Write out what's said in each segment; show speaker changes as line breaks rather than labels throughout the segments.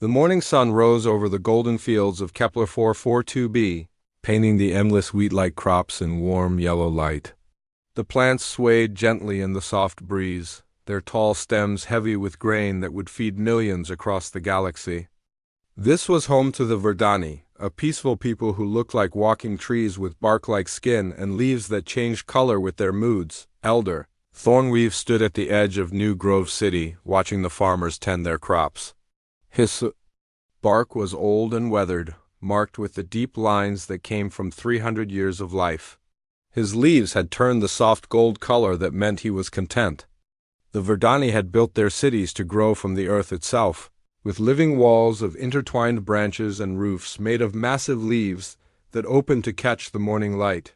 The morning sun rose over the golden fields of Kepler 442b, painting the endless wheat-like crops in warm yellow light. The plants swayed gently in the soft breeze, their tall stems heavy with grain that would feed millions across the galaxy. This was home to the Verdani, a peaceful people who looked like walking trees with bark-like skin and leaves that changed color with their moods. Elder Thornweave stood at the edge of New Grove City, watching the farmers tend their crops. His bark was old and weathered, marked with the deep lines that came from 300 years of life. His leaves had turned the soft gold color that meant he was content. The Verdani had built their cities to grow from the earth itself, with living walls of intertwined branches and roofs made of massive leaves that opened to catch the morning light.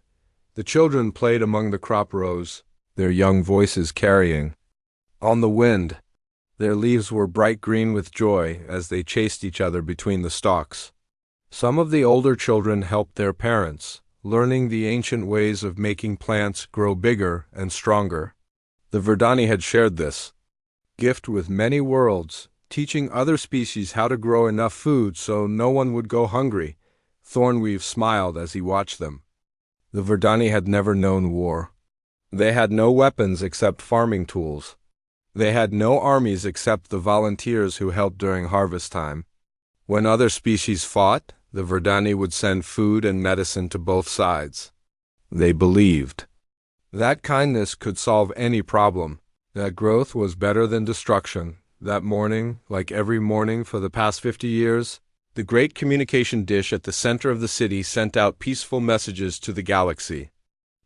The children played among the crop rows, their young voices carrying on the wind. Their leaves were bright green with joy as they chased each other between the stalks. Some of the older children helped their parents, learning the ancient ways of making plants grow bigger and stronger. The Verdani had shared this gift with many worlds, teaching other species how to grow enough food so no one would go hungry. Thornweave smiled as he watched them. The Verdani had never known war. They had no weapons except farming tools. They had no armies except the volunteers who helped during harvest time. When other species fought, the Verdani would send food and medicine to both sides. They believed that kindness could solve any problem, that growth was better than destruction. That morning, like every morning for the past 50 years, the great communication dish at the center of the city sent out peaceful messages to the galaxy.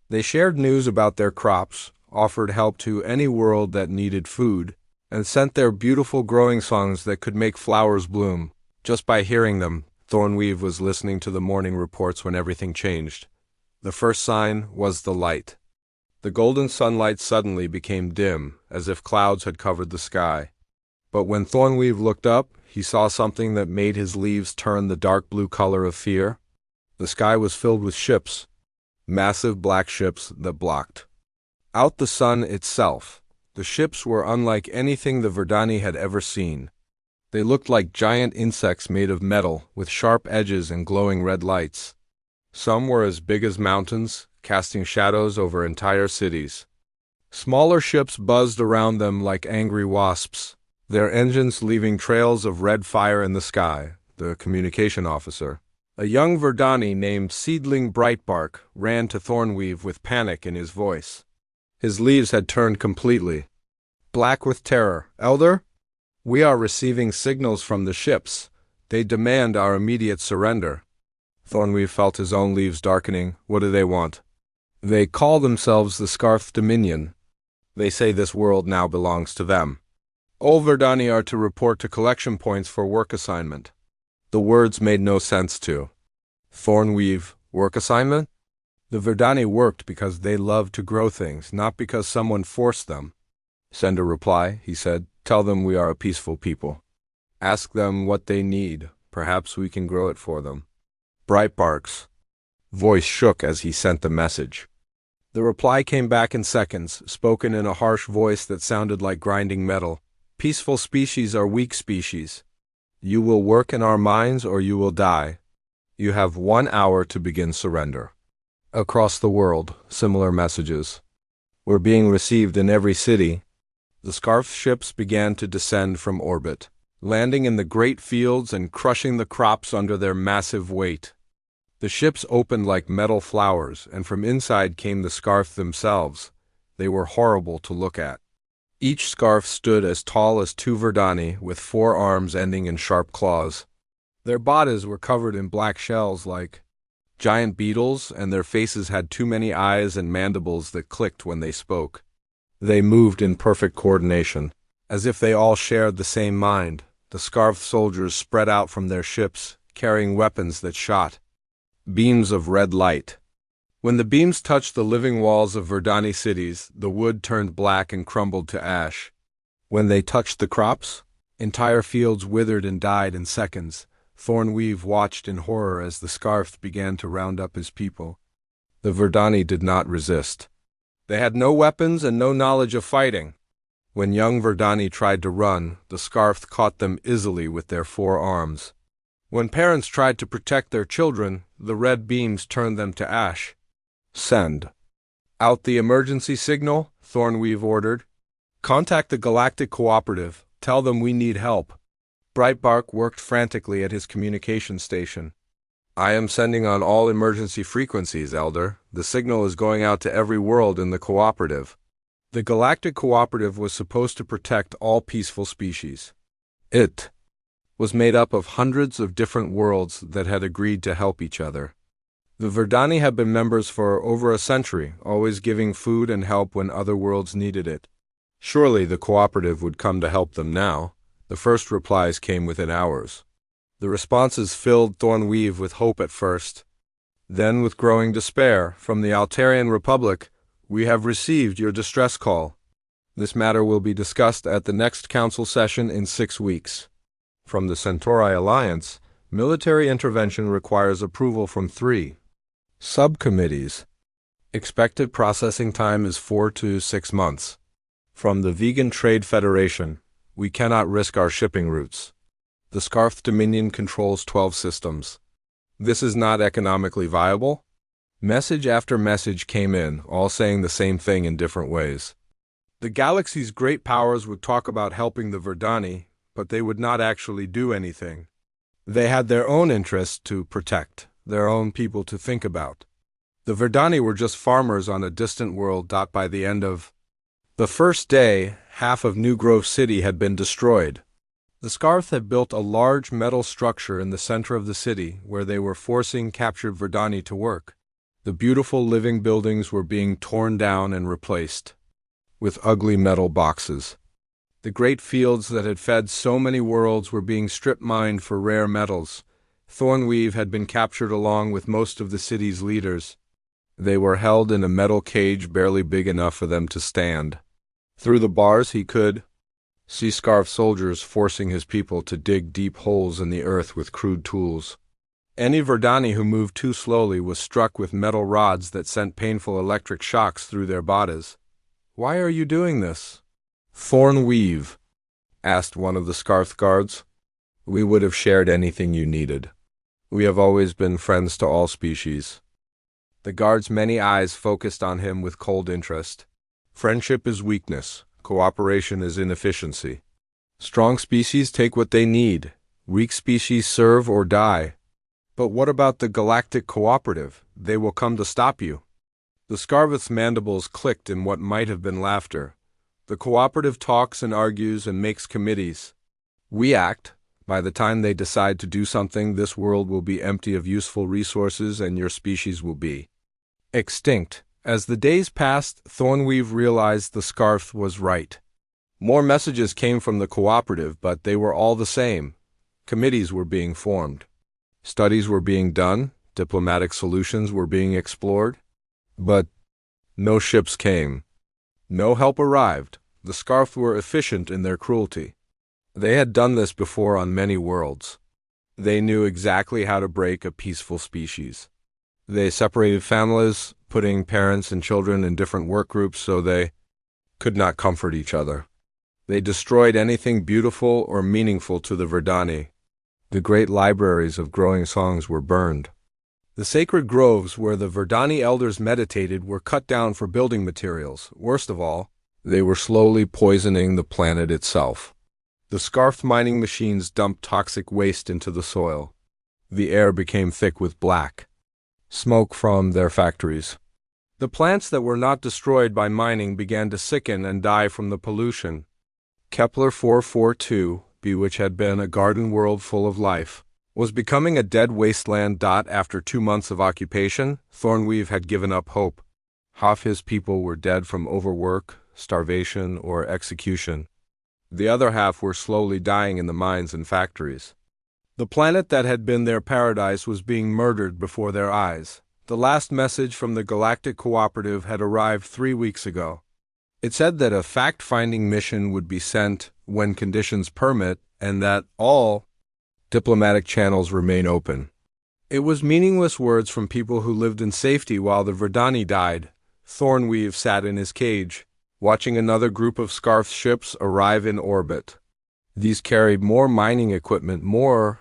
They shared news about their crops, offered help to any world that needed food, and sent their beautiful growing songs that could make flowers bloom. Just by hearing them, Thornweave was listening to the morning reports when everything changed. The first sign was the light. The golden sunlight suddenly became dim, as if clouds had covered the sky. But when Thornweave looked up, he saw something that made his leaves turn the dark blue color of fear. The sky was filled with ships, massive black ships that blocked out the sun itself. The ships were unlike anything the Verdani had ever seen. They looked like giant insects made of metal, with sharp edges and glowing red lights. Some were as big as mountains, casting shadows over entire cities. Smaller ships buzzed around them like angry wasps, their engines leaving trails of red fire in the sky. The communication officer, a young Verdani named Seedling Brightbark, ran to Thornweave with panic in his voice. His leaves had turned completely black with terror. Elder, we are receiving signals from the ships. They demand our immediate surrender. Thornweave felt his own leaves darkening. What do they want? They call themselves the Scarf Dominion. They say this world now belongs to them. All Verdani are to report to collection points for work assignment. The words made no sense to Thornweave. Work assignment? The Verdani worked because they loved to grow things, not because someone forced them. Send a reply, he said. Tell them we are a peaceful people. Ask them what they need. Perhaps we can grow it for them. Brightbark's voice shook as he sent the message. The reply came back in seconds, spoken in a harsh voice that sounded like grinding metal. Peaceful species are weak species. You will work in our mines or you will die. You have 1 hour to begin surrender. Across the world, similar messages were being received in every city. The Scarf ships began to descend from orbit, landing in the great fields and crushing the crops under their massive weight. The ships opened like metal flowers, and from inside came the Scarf themselves. They were horrible to look at. Each Scarf stood as tall as 2 Verdani, with 4 arms ending in sharp claws. Their bodies were covered in black shells like giant beetles, and their faces had too many eyes and mandibles that clicked when they spoke. They moved in perfect coordination, as if they all shared the same mind. The Scarf soldiers spread out from their ships, carrying weapons that shot beams of red light. When the beams touched the living walls of Verdani cities, the wood turned black and crumbled to ash. When they touched the crops, entire fields withered and died in seconds. Thornweave watched in horror as the Scarf began to round up his people. The Verdani did not resist. They had no weapons and no knowledge of fighting. When young Verdani tried to run, the scarf caught them easily with their 4 arms. When parents tried to protect their children, the red beams turned them to ash. Send out the emergency signal, Thornweave ordered. Contact the Galactic Cooperative. Tell them we need help. Brightbark worked frantically at his communication station. I am sending on all emergency frequencies, Elder. The signal is going out to every world in the cooperative. The Galactic Cooperative was supposed to protect all peaceful species. It was made up of hundreds of different worlds that had agreed to help each other. The Verdani had been members for over a century, always giving food and help when other worlds needed it. Surely the cooperative would come to help them now. The first replies came within hours. The responses filled Thornweave with hope at first. Then, with growing despair, from the Altarian Republic, we have received your distress call. This matter will be discussed at the next council session in 6 weeks. From the Centauri Alliance, military intervention requires approval from 3 subcommittees. Expected processing time is 4 to 6 months. From the Vegan Trade Federation, we cannot risk our shipping routes. The Scarf Dominion controls 12 systems. This is not economically viable. Message after message came in, all saying the same thing in different ways. The galaxy's great powers would talk about helping the Verdani, but they would not actually do anything. They had their own interests to protect, their own people to think about. The Verdani were just farmers on a distant world. By the end of the first day, half of New Grove City had been destroyed. The Scarf had built a large metal structure in the center of the city where they were forcing captured Verdani to work. The beautiful living buildings were being torn down and replaced with ugly metal boxes. The great fields that had fed so many worlds were being strip-mined for rare metals. Thornweave had been captured along with most of the city's leaders. They were held in a metal cage barely big enough for them to stand. Through the bars he could see Scarf soldiers forcing his people to dig deep holes in the earth with crude tools. Any Verdani who moved too slowly was struck with metal rods that sent painful electric shocks through their bodies. "Why are you doing this?" Thornweave asked one of the Scarf guards. "We would have shared anything you needed. We have always been friends to all species." The guard's many eyes focused on him with cold interest. "Friendship is weakness. Cooperation is inefficiency. Strong species take what they need. Weak species serve or die. But what about the Galactic Cooperative? They will come to stop you." The Scarveth's mandibles clicked in what might have been laughter. "The cooperative talks and argues and makes committees. We act. By the time they decide to do something, this world will be empty of useful resources and your species will be extinct." As the days passed, Thornweave realized the Scarf was right. More messages came from the cooperative, but they were all the same. Committees were being formed. Studies were being done. Diplomatic solutions were being explored. But no ships came. No help arrived. The Scarf were efficient in their cruelty. They had done this before on many worlds. They knew exactly how to break a peaceful species. They separated families, putting parents and children in different work groups so they could not comfort each other. They destroyed anything beautiful or meaningful to the Verdani. The great libraries of growing songs were burned. The sacred groves where the Verdani elders meditated were cut down for building materials. Worst of all, they were slowly poisoning the planet itself. The Scarf mining machines dumped toxic waste into the soil. The air became thick with black smoke from their factories. The plants that were not destroyed by mining began to sicken and die from the pollution. Kepler 442b, which had been a garden world full of life, was becoming a dead wasteland. After 2 months of occupation, Thornweave had given up hope. Half his people were dead from overwork, starvation, or execution. The other half were slowly dying in the mines and factories. The planet that had been their paradise was being murdered before their eyes. The last message from the Galactic Cooperative had arrived 3 weeks ago. It said that a fact-finding mission would be sent when conditions permit and that all diplomatic channels remain open. It was meaningless words from people who lived in safety while the Verdani died. Thornweave sat in his cage. watching another group of Scarf ships arrive in orbit. These carried more mining equipment, more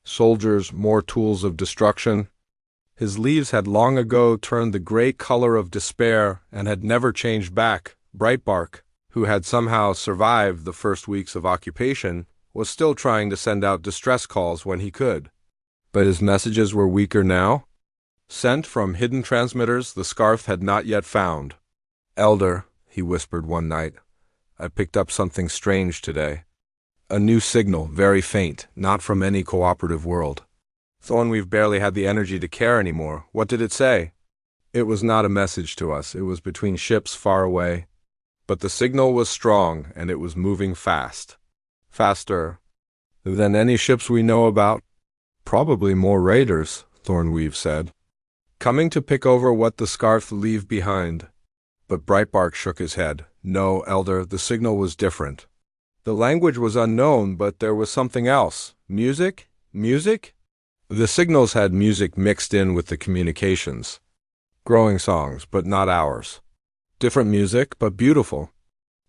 soldiers, more tools of destruction. His leaves had long ago turned the gray color of despair and had never changed back. Brightbark, who had somehow survived the first weeks of occupation, was still trying to send out distress calls when he could. But his messages were weaker now. Sent from hidden transmitters the Scarf had not yet found. "Elder," he whispered one night, "I picked up something strange today. A new signal, very faint, not from any cooperative world. Thorn, we've barely had the energy to care anymore. What did it say?" It was not a message to us. It was between ships far away. But the signal was strong, and it was moving fast. Faster than any ships we know about. "Probably more raiders," Thornweave said, "coming to pick over what the Scarf leave behind." But Brightbark shook his head. "No, Elder, the signal was different. The language was unknown, but there was something else. Music? Music?" The signals had music mixed in with the communications. Growing songs, but not ours. Different music, but beautiful.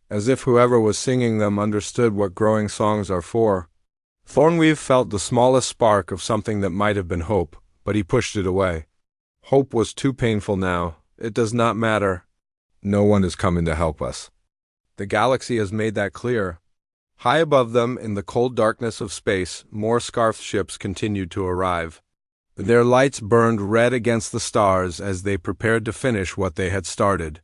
As if whoever was singing them understood what growing songs are for. Thornweave felt the smallest spark of something that might have been hope, but he pushed it away. Hope was too painful now. It does not matter. No one is coming to help us. The galaxy has made that clear. High above them, in the cold darkness of space, more Scarf ships continued to arrive. Their lights burned red against the stars as they prepared to finish what they had started.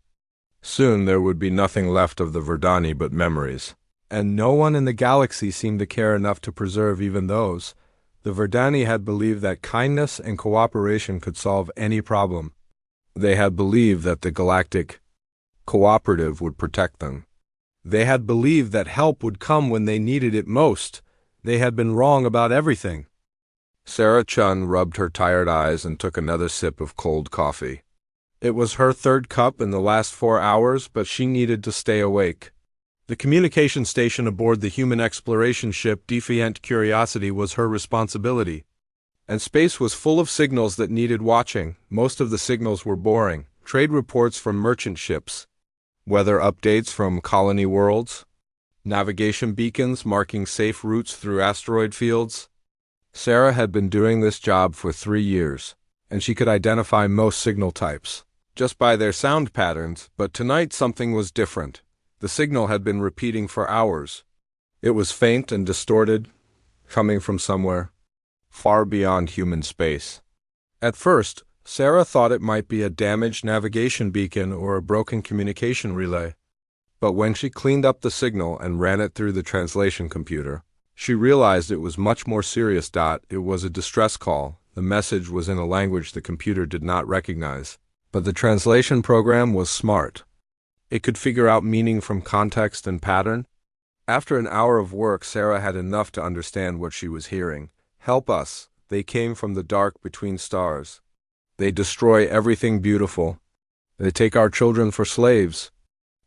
Soon there would be nothing left of the Verdani but memories. And no one in the galaxy seemed to care enough to preserve even those. The Verdani had believed that kindness and cooperation could solve any problem. They had believed that the Galactic Cooperative would protect them. They had believed that help would come when they needed it most. They had been wrong about everything. Sarah Chun rubbed her tired eyes and took another sip of cold coffee. It was her third cup in the last 4 hours, but she needed to stay awake. The communication station aboard the human exploration ship Defiant Curiosity was her responsibility. And space was full of signals that needed watching. Most of the signals were boring. Trade reports from merchant ships. Weather updates from colony worlds, navigation beacons marking safe routes through asteroid fields. Sarah had been doing this job for 3 years, and she could identify most signal types, just by their sound patterns, but tonight something was different. The signal had been repeating for hours. It was faint and distorted, coming from somewhere, far beyond human space. At first, Sarah thought it might be a damaged navigation beacon or a broken communication relay. But when she cleaned up the signal and ran it through the translation computer, she realized it was much more serious. It was a distress call. The message was in a language the computer did not recognize. But the translation program was smart. It could figure out meaning from context and pattern. After an hour of work, Sarah had enough to understand what she was hearing. "Help us. They came from the dark between stars. They destroy everything beautiful. They take our children for slaves.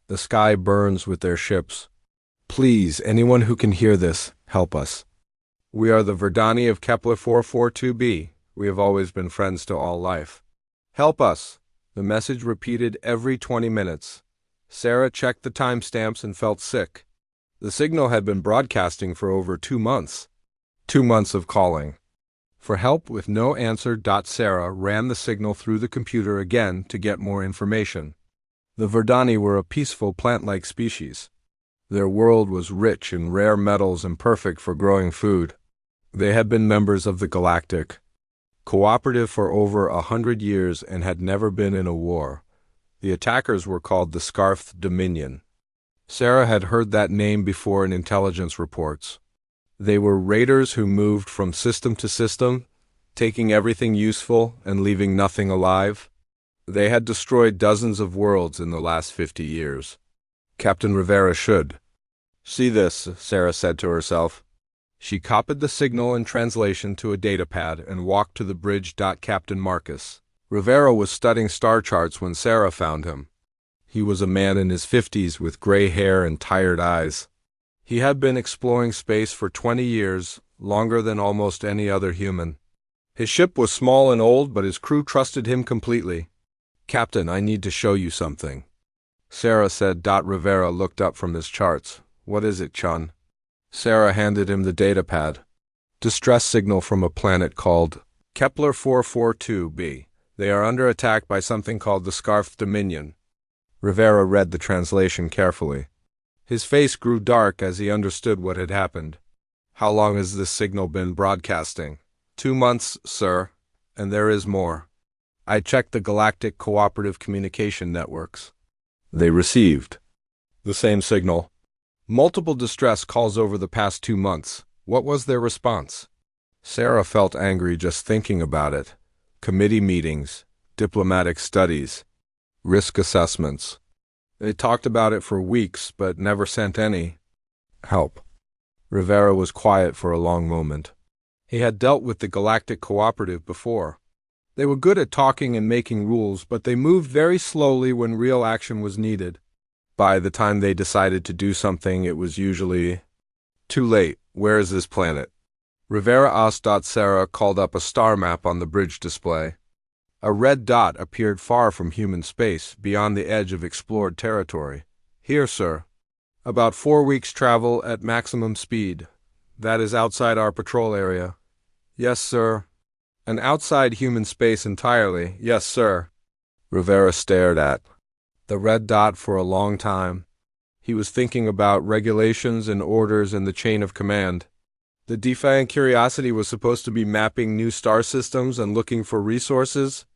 The sky burns with their ships. Please, anyone who can hear this, help us. We are the Verdani of Kepler 442b. We have always been friends to all life. Help us." The message repeated every 20 minutes. Sarah checked the timestamps and felt sick. The signal had been broadcasting for over 2 months. 2 months of calling for help with no answer. Sarah ran the signal through the computer again to get more information. The Verdani were a peaceful plant-like species. Their world was rich in rare metals and perfect for growing food. They had been members of the Galactic Cooperative for over 100 years and had never been in a war. The attackers were called the Scarf Dominion. Sarah had heard that name before in intelligence reports. They were raiders who moved from system to system, taking everything useful and leaving nothing alive. They had destroyed dozens of worlds in the last 50 years. Captain Rivera should see this, Sarah said to herself. She copied the signal and translation to a datapad and walked to the bridge. Captain Marcus Rivera was studying star charts when Sarah found him. He was a man in his 50s with gray hair and tired eyes. He had been exploring space for 20 years, longer than almost any other human. His ship was small and old, but his crew trusted him completely. "Captain, I need to show you something." Sarah said. Rivera looked up from his charts. What is it, Chun? Sarah handed him the datapad. Distress signal from a planet called Kepler 442b. They are under attack by something called the Scarfed Dominion. Rivera read the translation carefully. His face grew dark as he understood what had happened. How long has this signal been broadcasting? 2 months, sir, and there is more. I checked the Galactic Cooperative Communication Networks. They received the same signal. Multiple distress calls over the past 2 months. What was their response? Sarah felt angry just thinking about it. Committee meetings, diplomatic studies, risk assessments. They talked about it for weeks, but never sent any help. Rivera was quiet for a long moment. He had dealt with the Galactic Cooperative before. They were good at talking and making rules, but they moved very slowly when real action was needed. By the time they decided to do something, it was usually too late. Where is this planet? Rivera asked. Sarah called up a star map on the bridge display. A red dot appeared far from human space, beyond the edge of explored territory. Here, sir. About 4 weeks' travel at maximum speed. That is outside our patrol area. Yes, sir. And outside human space entirely. Yes, sir. Rivera stared at the red dot for a long time. He was thinking about regulations and orders and the chain of command. The Defiant Curiosity was supposed to be mapping new star systems and looking for resources.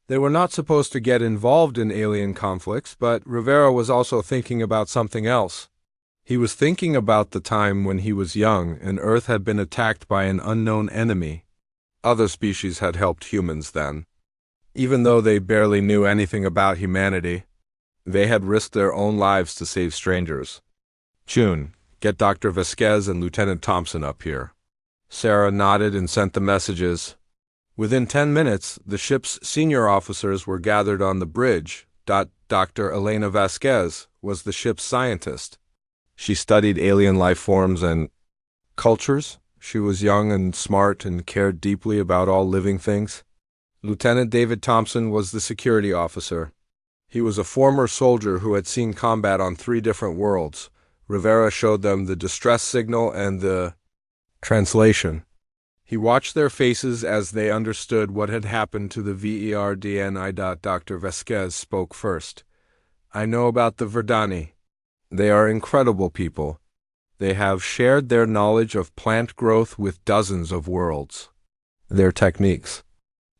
They were not supposed to get involved in alien conflicts, but Rivera was also thinking about something else. He was thinking about the time when he was young and Earth had been attacked by an unknown enemy. Other species had helped humans then. Even though they barely knew anything about humanity, they had risked their own lives to save strangers. Chun, get Dr. Vasquez and Lieutenant Thompson up here. Sarah nodded and sent the messages. Within 10 minutes, the ship's senior officers were gathered on the bridge. Dr. Elena Vasquez was the ship's scientist. She studied alien life forms and cultures. She was young and smart and cared deeply about all living things. Lieutenant David Thompson was the security officer. He was a former soldier who had seen combat on 3 different worlds. Rivera showed them the distress signal and the translation. He watched their faces as they understood what had happened to the Verdni. Dr. Vasquez spoke first. I know about the Verdani. They are incredible people. They have shared their knowledge of plant growth with dozens of worlds. Their techniques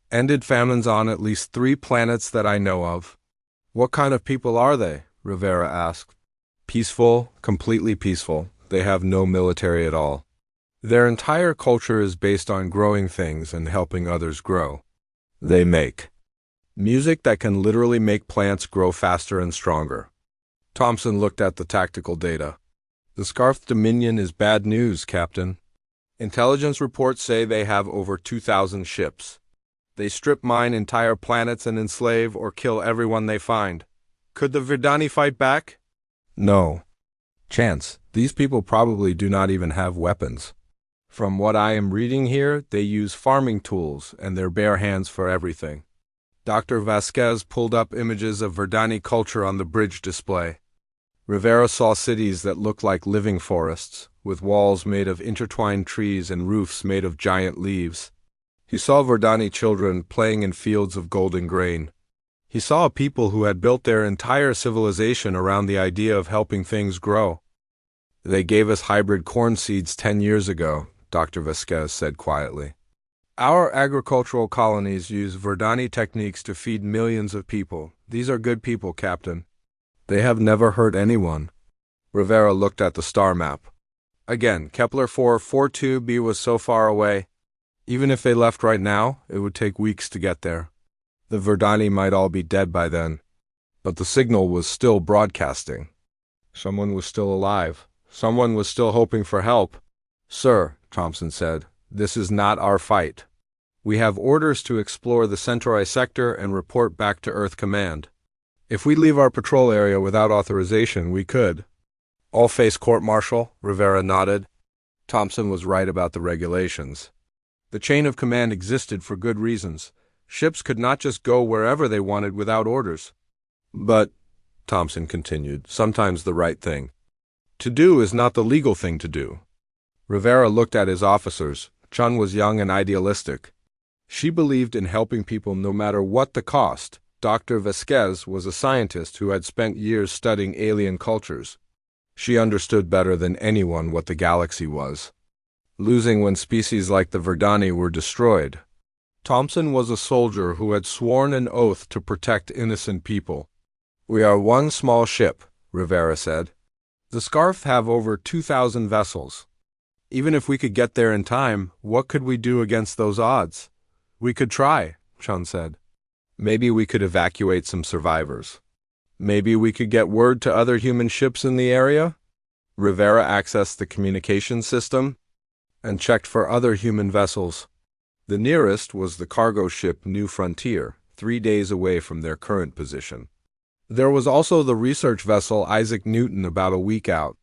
ended famines on at least 3 planets that I know of. What kind of people are they? Rivera asked. Peaceful, completely peaceful. They have no military at all. Their entire culture is based on growing things and helping others grow. They make music that can literally make plants grow faster and stronger. Thompson looked at the tactical data. The Scarfed Dominion is bad news, Captain. Intelligence reports say they have over 2,000 ships. They strip mine entire planets and enslave or kill everyone they find. Could the Verdani fight back? No chance. These people probably do not even have weapons. From what I am reading here, they use farming tools and their bare hands for everything. Dr. Vasquez pulled up images of Verdani culture on the bridge display. Rivera saw cities that looked like living forests, with walls made of intertwined trees and roofs made of giant leaves. He saw Verdani children playing in fields of golden grain. He saw a people who had built their entire civilization around the idea of helping things grow. They gave us hybrid corn seeds 10 years ago, Dr. Vasquez said quietly. Our agricultural colonies use Verdani techniques to feed millions of people. These are good people, Captain. They have never hurt anyone. Rivera looked at the star map. Again, Kepler 442b was so far away. Even if they left right now, it would take weeks to get there. The Verdani might all be dead by then. But the signal was still broadcasting. Someone was still alive. Someone was still hoping for help. Sir, Thompson said, this is not our fight. We have orders to explore the Centauri sector and report back to Earth Command. If we leave our patrol area without authorization, we could. All face court-martial, Rivera nodded. Thompson was right about the regulations. The chain of command existed for good reasons. Ships could not just go wherever they wanted without orders. But Thompson continued. Sometimes the right thing to do is not the legal thing to do. Rivera looked at his officers. Chun was young and idealistic. She believed in helping people no matter what the cost. Dr. Vasquez was a scientist who had spent years studying alien cultures. She understood better than anyone what the galaxy was losing when species like the Verdani were destroyed. Thompson was a soldier who had sworn an oath to protect innocent people. "We are one small ship," Rivera said. "The Scarf have over 2,000 vessels. Even if we could get there in time, what could we do against those odds?" "We could try," Chun said. "Maybe we could evacuate some survivors. Maybe we could get word to other human ships in the area." Rivera accessed the communication system and checked for other human vessels. The nearest was the cargo ship New Frontier, 3 days away from their current position. There was also the research vessel Isaac Newton about a week out,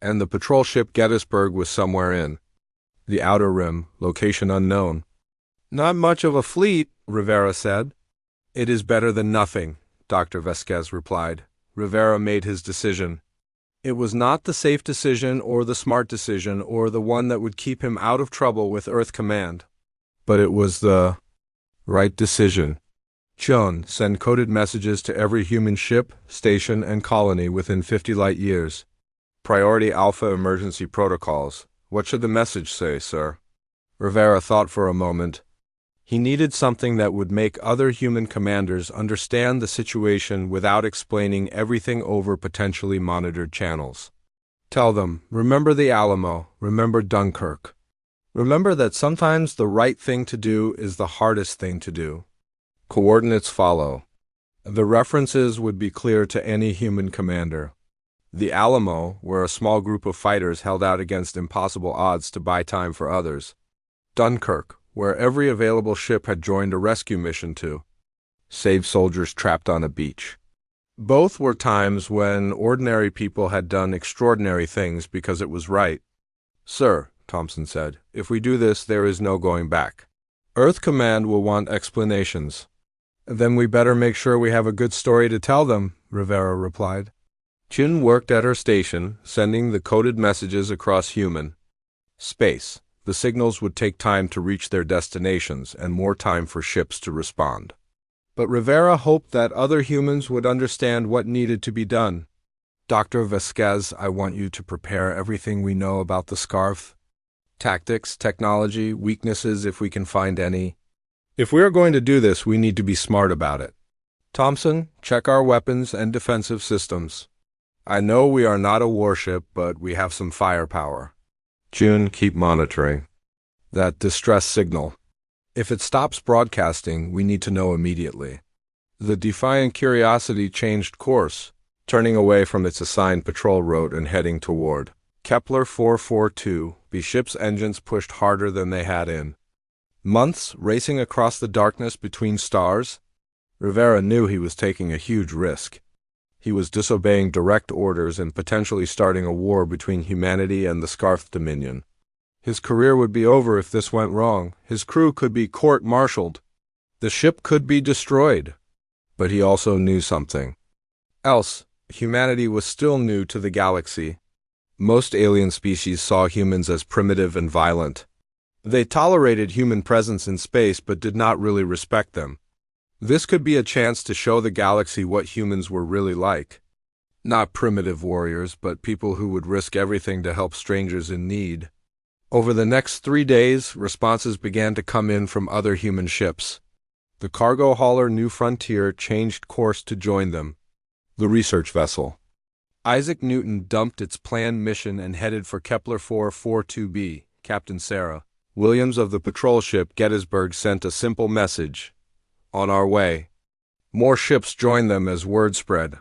and the patrol ship Gettysburg was somewhere in the outer rim, location unknown. "Not much of a fleet," Rivera said. "It is better than nothing," Dr. Vasquez replied. Rivera made his decision. It was not the safe decision or the smart decision or the one that would keep him out of trouble with Earth Command. But it was the right decision. Chun, send coded messages to every human ship, station, and colony within 50 light years. Priority Alpha emergency protocols. What should the message say, sir? Rivera thought for a moment. He needed something that would make other human commanders understand the situation without explaining everything over potentially monitored channels. Tell them, remember the Alamo, remember Dunkirk. Remember that sometimes the right thing to do is the hardest thing to do. Coordinates follow. The references would be clear to any human commander. The Alamo, where a small group of fighters held out against impossible odds to buy time for others. Dunkirk, where every available ship had joined a rescue mission to save soldiers trapped on a beach. Both were times when ordinary people had done extraordinary things because it was right. "Sir," Thompson said, "if we do this, there is no going back. Earth Command will want explanations." "Then we better make sure we have a good story to tell them," Rivera replied. Chin worked at her station, sending the coded messages across human space. The signals would take time to reach their destinations and more time for ships to respond. But Rivera hoped that other humans would understand what needed to be done. "Dr. Vasquez, I want you to prepare everything we know about the Scarf. Tactics, technology, weaknesses if we can find any. If we are going to do this, we need to be smart about it. Thompson, check our weapons and defensive systems. I know we are not a warship, but we have some firepower. June, keep monitoring that distress signal. If it stops broadcasting, we need to know immediately." The Defiant Curiosity changed course, turning away from its assigned patrol route and heading toward Kepler 442. The ship's engines pushed harder than they had in months, racing across the darkness between stars. Rivera knew he was taking a huge risk. He was disobeying direct orders and potentially starting a war between humanity and the Scarf Dominion. His career would be over if this went wrong. His crew could be court-martialed. The ship could be destroyed. But he also knew something else. Humanity was still new to the galaxy. Most alien species saw humans as primitive and violent. They tolerated human presence in space but did not really respect them. This could be a chance to show the galaxy what humans were really like. Not primitive warriors, but people who would risk everything to help strangers in need. Over the next 3 days, responses began to come in from other human ships. The cargo hauler New Frontier changed course to join them. The research vessel Isaac Newton dumped its planned mission and headed for Kepler 442b. Captain Sarah Williams of the patrol ship Gettysburg sent a simple message. On our way. More ships joined them as word spread.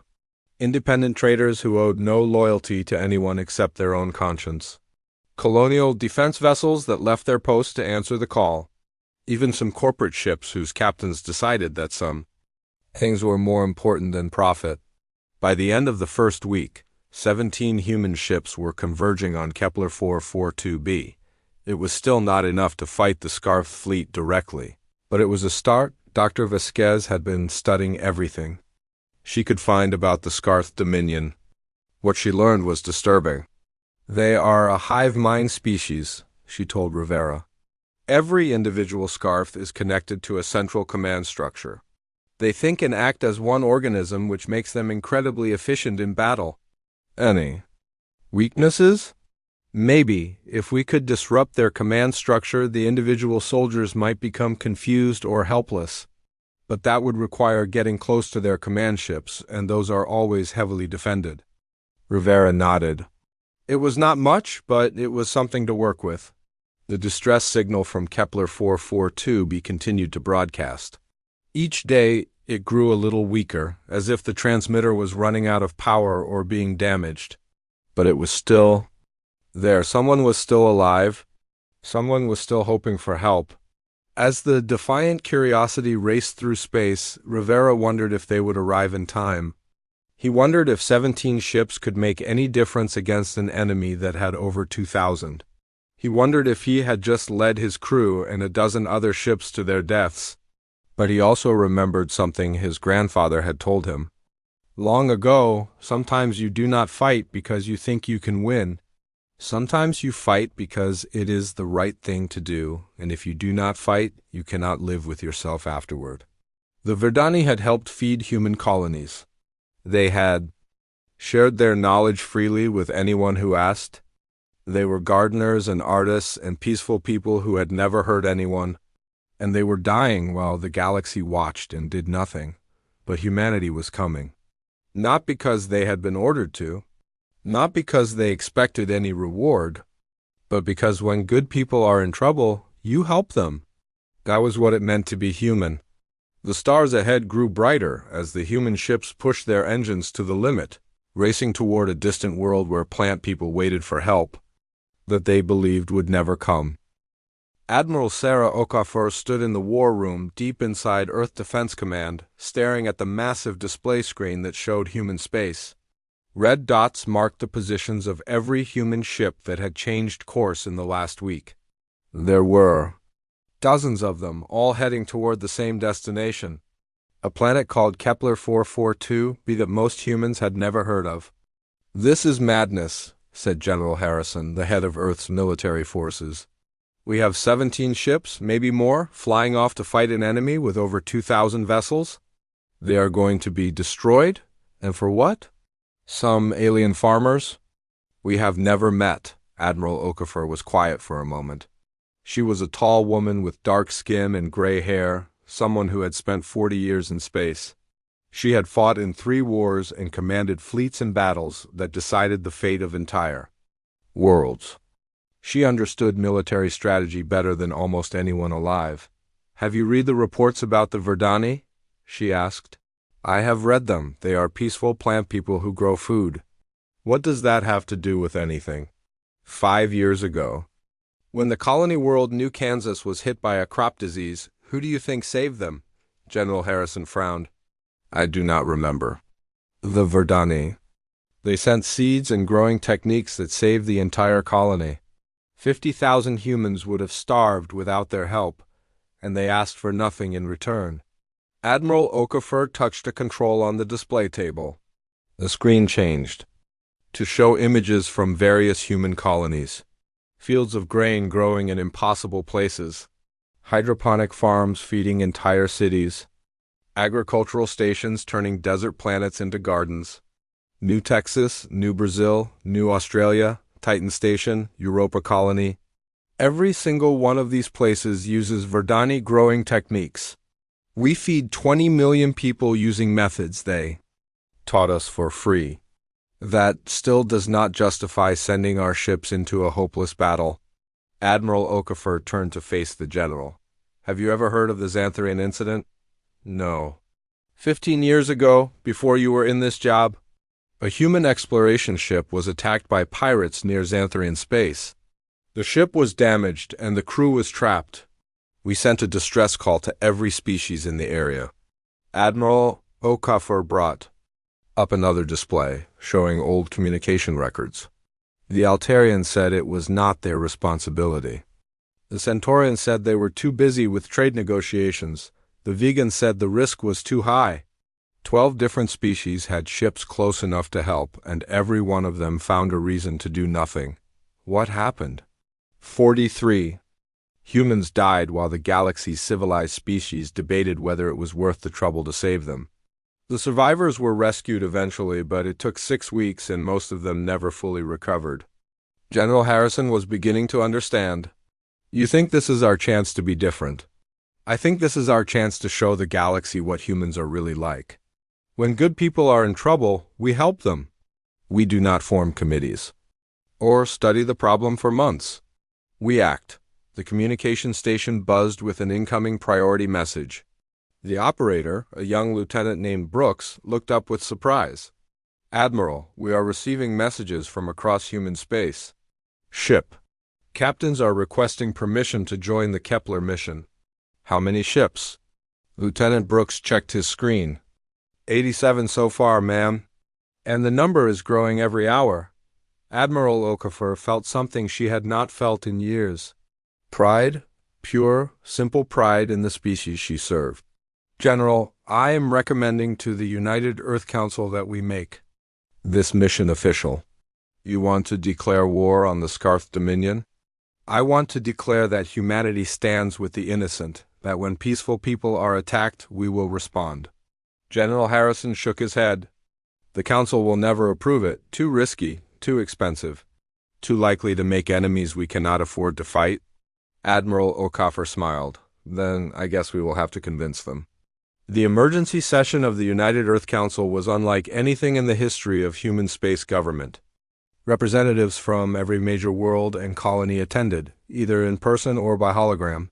Independent traders who owed no loyalty to anyone except their own conscience. Colonial defense vessels that left their posts to answer the call. Even some corporate ships whose captains decided that some things were more important than profit. By the end of the first week, 17 human ships were converging on Kepler 442b. It was still not enough to fight the Scarf fleet directly, but it was a start. Dr. Vasquez had been studying everything. she could find about the Scarth Dominion. What she learned was disturbing. They are a hive mind species, she told Rivera. Every individual Scarth is connected to a central command structure. They think and act as one organism, which makes them incredibly efficient in battle. Any weaknesses? Maybe, if we could disrupt their command structure, the individual soldiers might become confused or helpless. But that would require getting close to their command ships, and those are always heavily defended. Rivera nodded. It was not much, but it was something to work with. The distress signal from Kepler 442b continued to broadcast. Each day, it grew a little weaker, as if the transmitter was running out of power or being damaged. But it was still there. Someone was still alive. Someone was still hoping for help. As the defiant Curiosity raced through space, Rivera wondered if they would arrive in time. He wondered if 17 ships could make any difference against an enemy that had over 2,000. He wondered if he had just led his crew and a dozen other ships to their deaths. But he also remembered something his grandfather had told him. Long ago, sometimes you do not fight because you think you can win. Sometimes you fight because it is the right thing to do, and if you do not fight, you cannot live with yourself afterward. The Verdani had helped feed human colonies. They had shared their knowledge freely with anyone who asked. They were gardeners and artists and peaceful people who had never hurt anyone, and they were dying while the galaxy watched and did nothing. But humanity was coming. Not because they had been ordered to, not because they expected any reward, but because when good people are in trouble, you help them. That was what it meant to be human. The stars ahead grew brighter as the human ships pushed their engines to the limit, racing toward a distant world where plant people waited for help that they believed would never come. Admiral Sarah Okafor stood in the war room deep inside Earth Defense Command, staring at the massive display screen that showed human space. Red dots marked the positions of every human ship that had changed course in the last week. There were dozens of them, all heading toward the same destination, a planet called Kepler 442b that most humans had never heard of. "This is madness," said General Harrison, the head of Earth's military forces. "We have 17 ships, maybe more, flying off to fight an enemy with over 2,000 vessels. They are going to be destroyed? And for what? Some alien farmers? We have never met." Admiral Okafor was quiet for a moment. She was a tall woman with dark skin and gray hair, someone who had spent 40 years in space. She had fought in 3 wars and commanded fleets and battles that decided the fate of entire worlds. She understood military strategy better than almost anyone alive. "Have you read the reports about the Verdani?" she asked. "I have read them. They are peaceful plant people who grow food." "What does that have to do with anything?" 5 years ago, when the colony world New Kansas was hit by a crop disease, who do you think saved them? General Harrison frowned. "I do not remember." "The Verdani. They sent seeds and growing techniques that saved the entire colony. 50,000 humans would have starved without their help, and they asked for nothing in return." Admiral Okafor touched a control on the display table. The screen changed to show images from various human colonies. Fields of grain growing in impossible places, hydroponic farms feeding entire cities, agricultural stations turning desert planets into gardens. New Texas, New Brazil, New Australia, Titan Station, Europa Colony. Every single one of these places uses Verdani growing techniques. We feed 20 million people using methods they taught us for free. That still does not justify sending our ships into a hopeless battle. Admiral Okafor turned to face the general. "Have you ever heard of the Xantharian incident?" "No." 15 years ago, before you were in this job, a human exploration ship was attacked by pirates near Xantharian space. The ship was damaged and the crew was trapped. We sent a distress call to every species in the area. Admiral Okafor brought up another display, showing old communication records. The Altarians said it was not their responsibility. The Centaurians said they were too busy with trade negotiations. The Vegans said the risk was too high. 12 different species had ships close enough to help, and every one of them found a reason to do nothing. What happened? 43. Humans died while the galaxy's civilized species debated whether it was worth the trouble to save them. The survivors were rescued eventually, but it took 6 weeks and most of them never fully recovered. General Harrison was beginning to understand. You think this is our chance to be different? I think this is our chance to show the galaxy what humans are really like. When good people are in trouble, we help them. We do not form committees or study the problem for months. We act. The communication station buzzed with an incoming priority message. The operator, a young lieutenant named Brooks, looked up with surprise. Admiral, we are receiving messages from across human space. Ship. Captains are requesting permission to join the Kepler mission. How many ships? Lieutenant Brooks checked his screen. 87 so far, ma'am. And the number is growing every hour. Admiral Okafor felt something she had not felt in years. Pride, pure, simple pride in the species she served. General, I am recommending to the United Earth Council that we make this mission official. You want to declare war on the Scarth Dominion? I want to declare that humanity stands with the innocent, that when peaceful people are attacked, we will respond. General Harrison shook his head. The Council will never approve it. Too risky, too expensive, too likely to make enemies we cannot afford to fight. Admiral Okafor smiled. Then I guess we will have to convince them. The emergency session of the United Earth Council was unlike anything in the history of human space government. Representatives from every major world and colony attended, either in person or by hologram.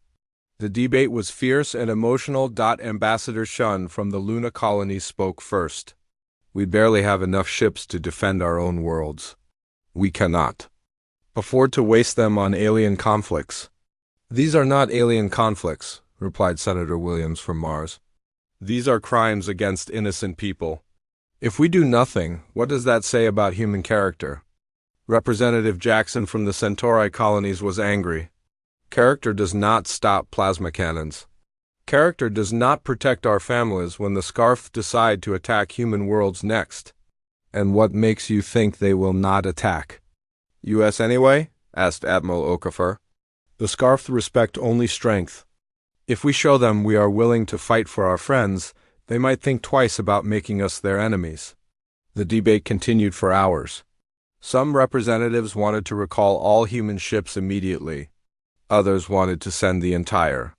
The debate was fierce and emotional. Ambassador Shun from the Luna colony spoke first. We barely have enough ships to defend our own worlds. We cannot afford to waste them on alien conflicts. These are not alien conflicts, replied Senator Williams from Mars. These are crimes against innocent people. If we do nothing, what does that say about human character? Representative Jackson from the Centauri colonies was angry. Character does not stop plasma cannons. Character does not protect our families when the Scarf decide to attack human worlds next. And what makes you think they will not attack? U.S. anyway? Asked Admiral Okafor. The Scarf respect only strength. If we show them we are willing to fight for our friends, they might think twice about making us their enemies. The debate continued for hours. Some representatives wanted to recall all human ships immediately. Others wanted to send the entire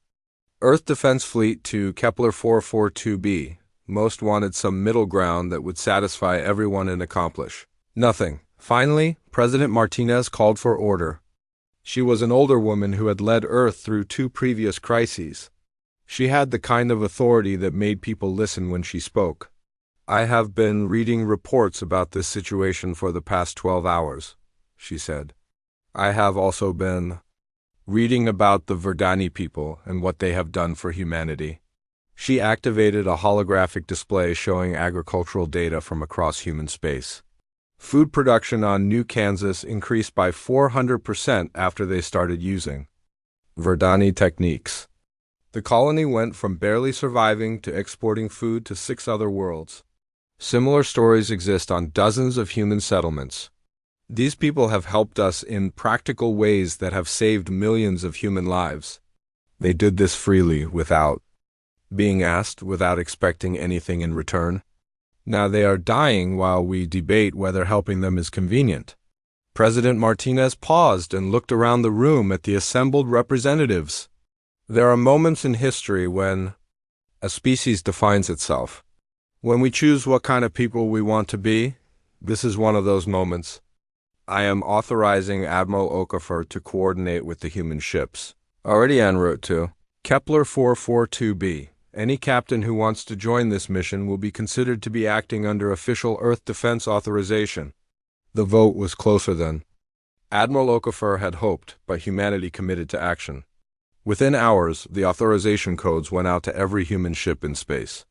Earth Defense Fleet to Kepler 442b. Most wanted some middle ground that would satisfy everyone and accomplish nothing. Finally, President Martinez called for order. She was an older woman who had led Earth through 2 previous crises. She had the kind of authority that made people listen when she spoke. I have been reading reports about this situation for the past 12 hours, she said. I have also been reading about the Verdani people and what they have done for humanity. She activated a holographic display showing agricultural data from across human space. Food production on New Kansas increased by 400% after they started using Verdani techniques. The colony went from barely surviving to exporting food to 6 other worlds. Similar stories exist on dozens of human settlements. These people have helped us in practical ways that have saved millions of human lives. They did this freely, without being asked, without expecting anything in return. Now they are dying while we debate whether helping them is convenient. President Martinez paused and looked around the room at the assembled representatives. There are moments in history when a species defines itself. When we choose what kind of people we want to be, this is one of those moments. I am authorizing Admiral Okafor to coordinate with the human ships. Already en route to Kepler 442b. Any captain who wants to join this mission will be considered to be acting under official Earth defense authorization. The vote was closer than Admiral Okafor had hoped, but humanity committed to action. Within hours, the authorization codes went out to every human ship in space.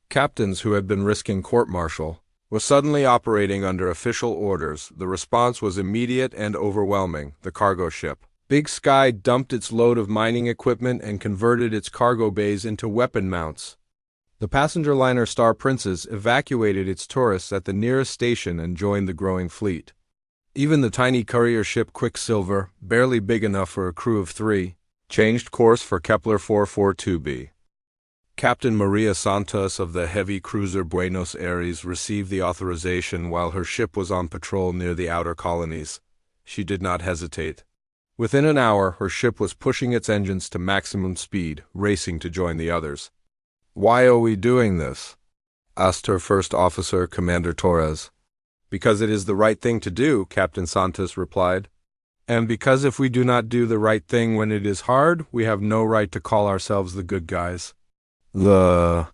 Captains who had been risking court-martial were suddenly operating under official orders. The response was immediate and overwhelming. The cargo ship Big Sky dumped its load of mining equipment and converted its cargo bays into weapon mounts. The passenger liner Star Princess evacuated its tourists at the nearest station and joined the growing fleet. Even the tiny courier ship Quicksilver, barely big enough for a crew of 3, changed course for Kepler 442b. Captain Maria Santos of the heavy cruiser Buenos Aires received the authorization while her ship was on patrol near the outer colonies. She did not hesitate. Within an hour, her ship was pushing its engines to maximum speed, racing to join the others. "Why are we doing this?" asked her first officer, Commander Torres. "Because it is the right thing to do," Captain Santos replied. "And because if we do not do the right thing when it is hard, we have no right to call ourselves the good guys." The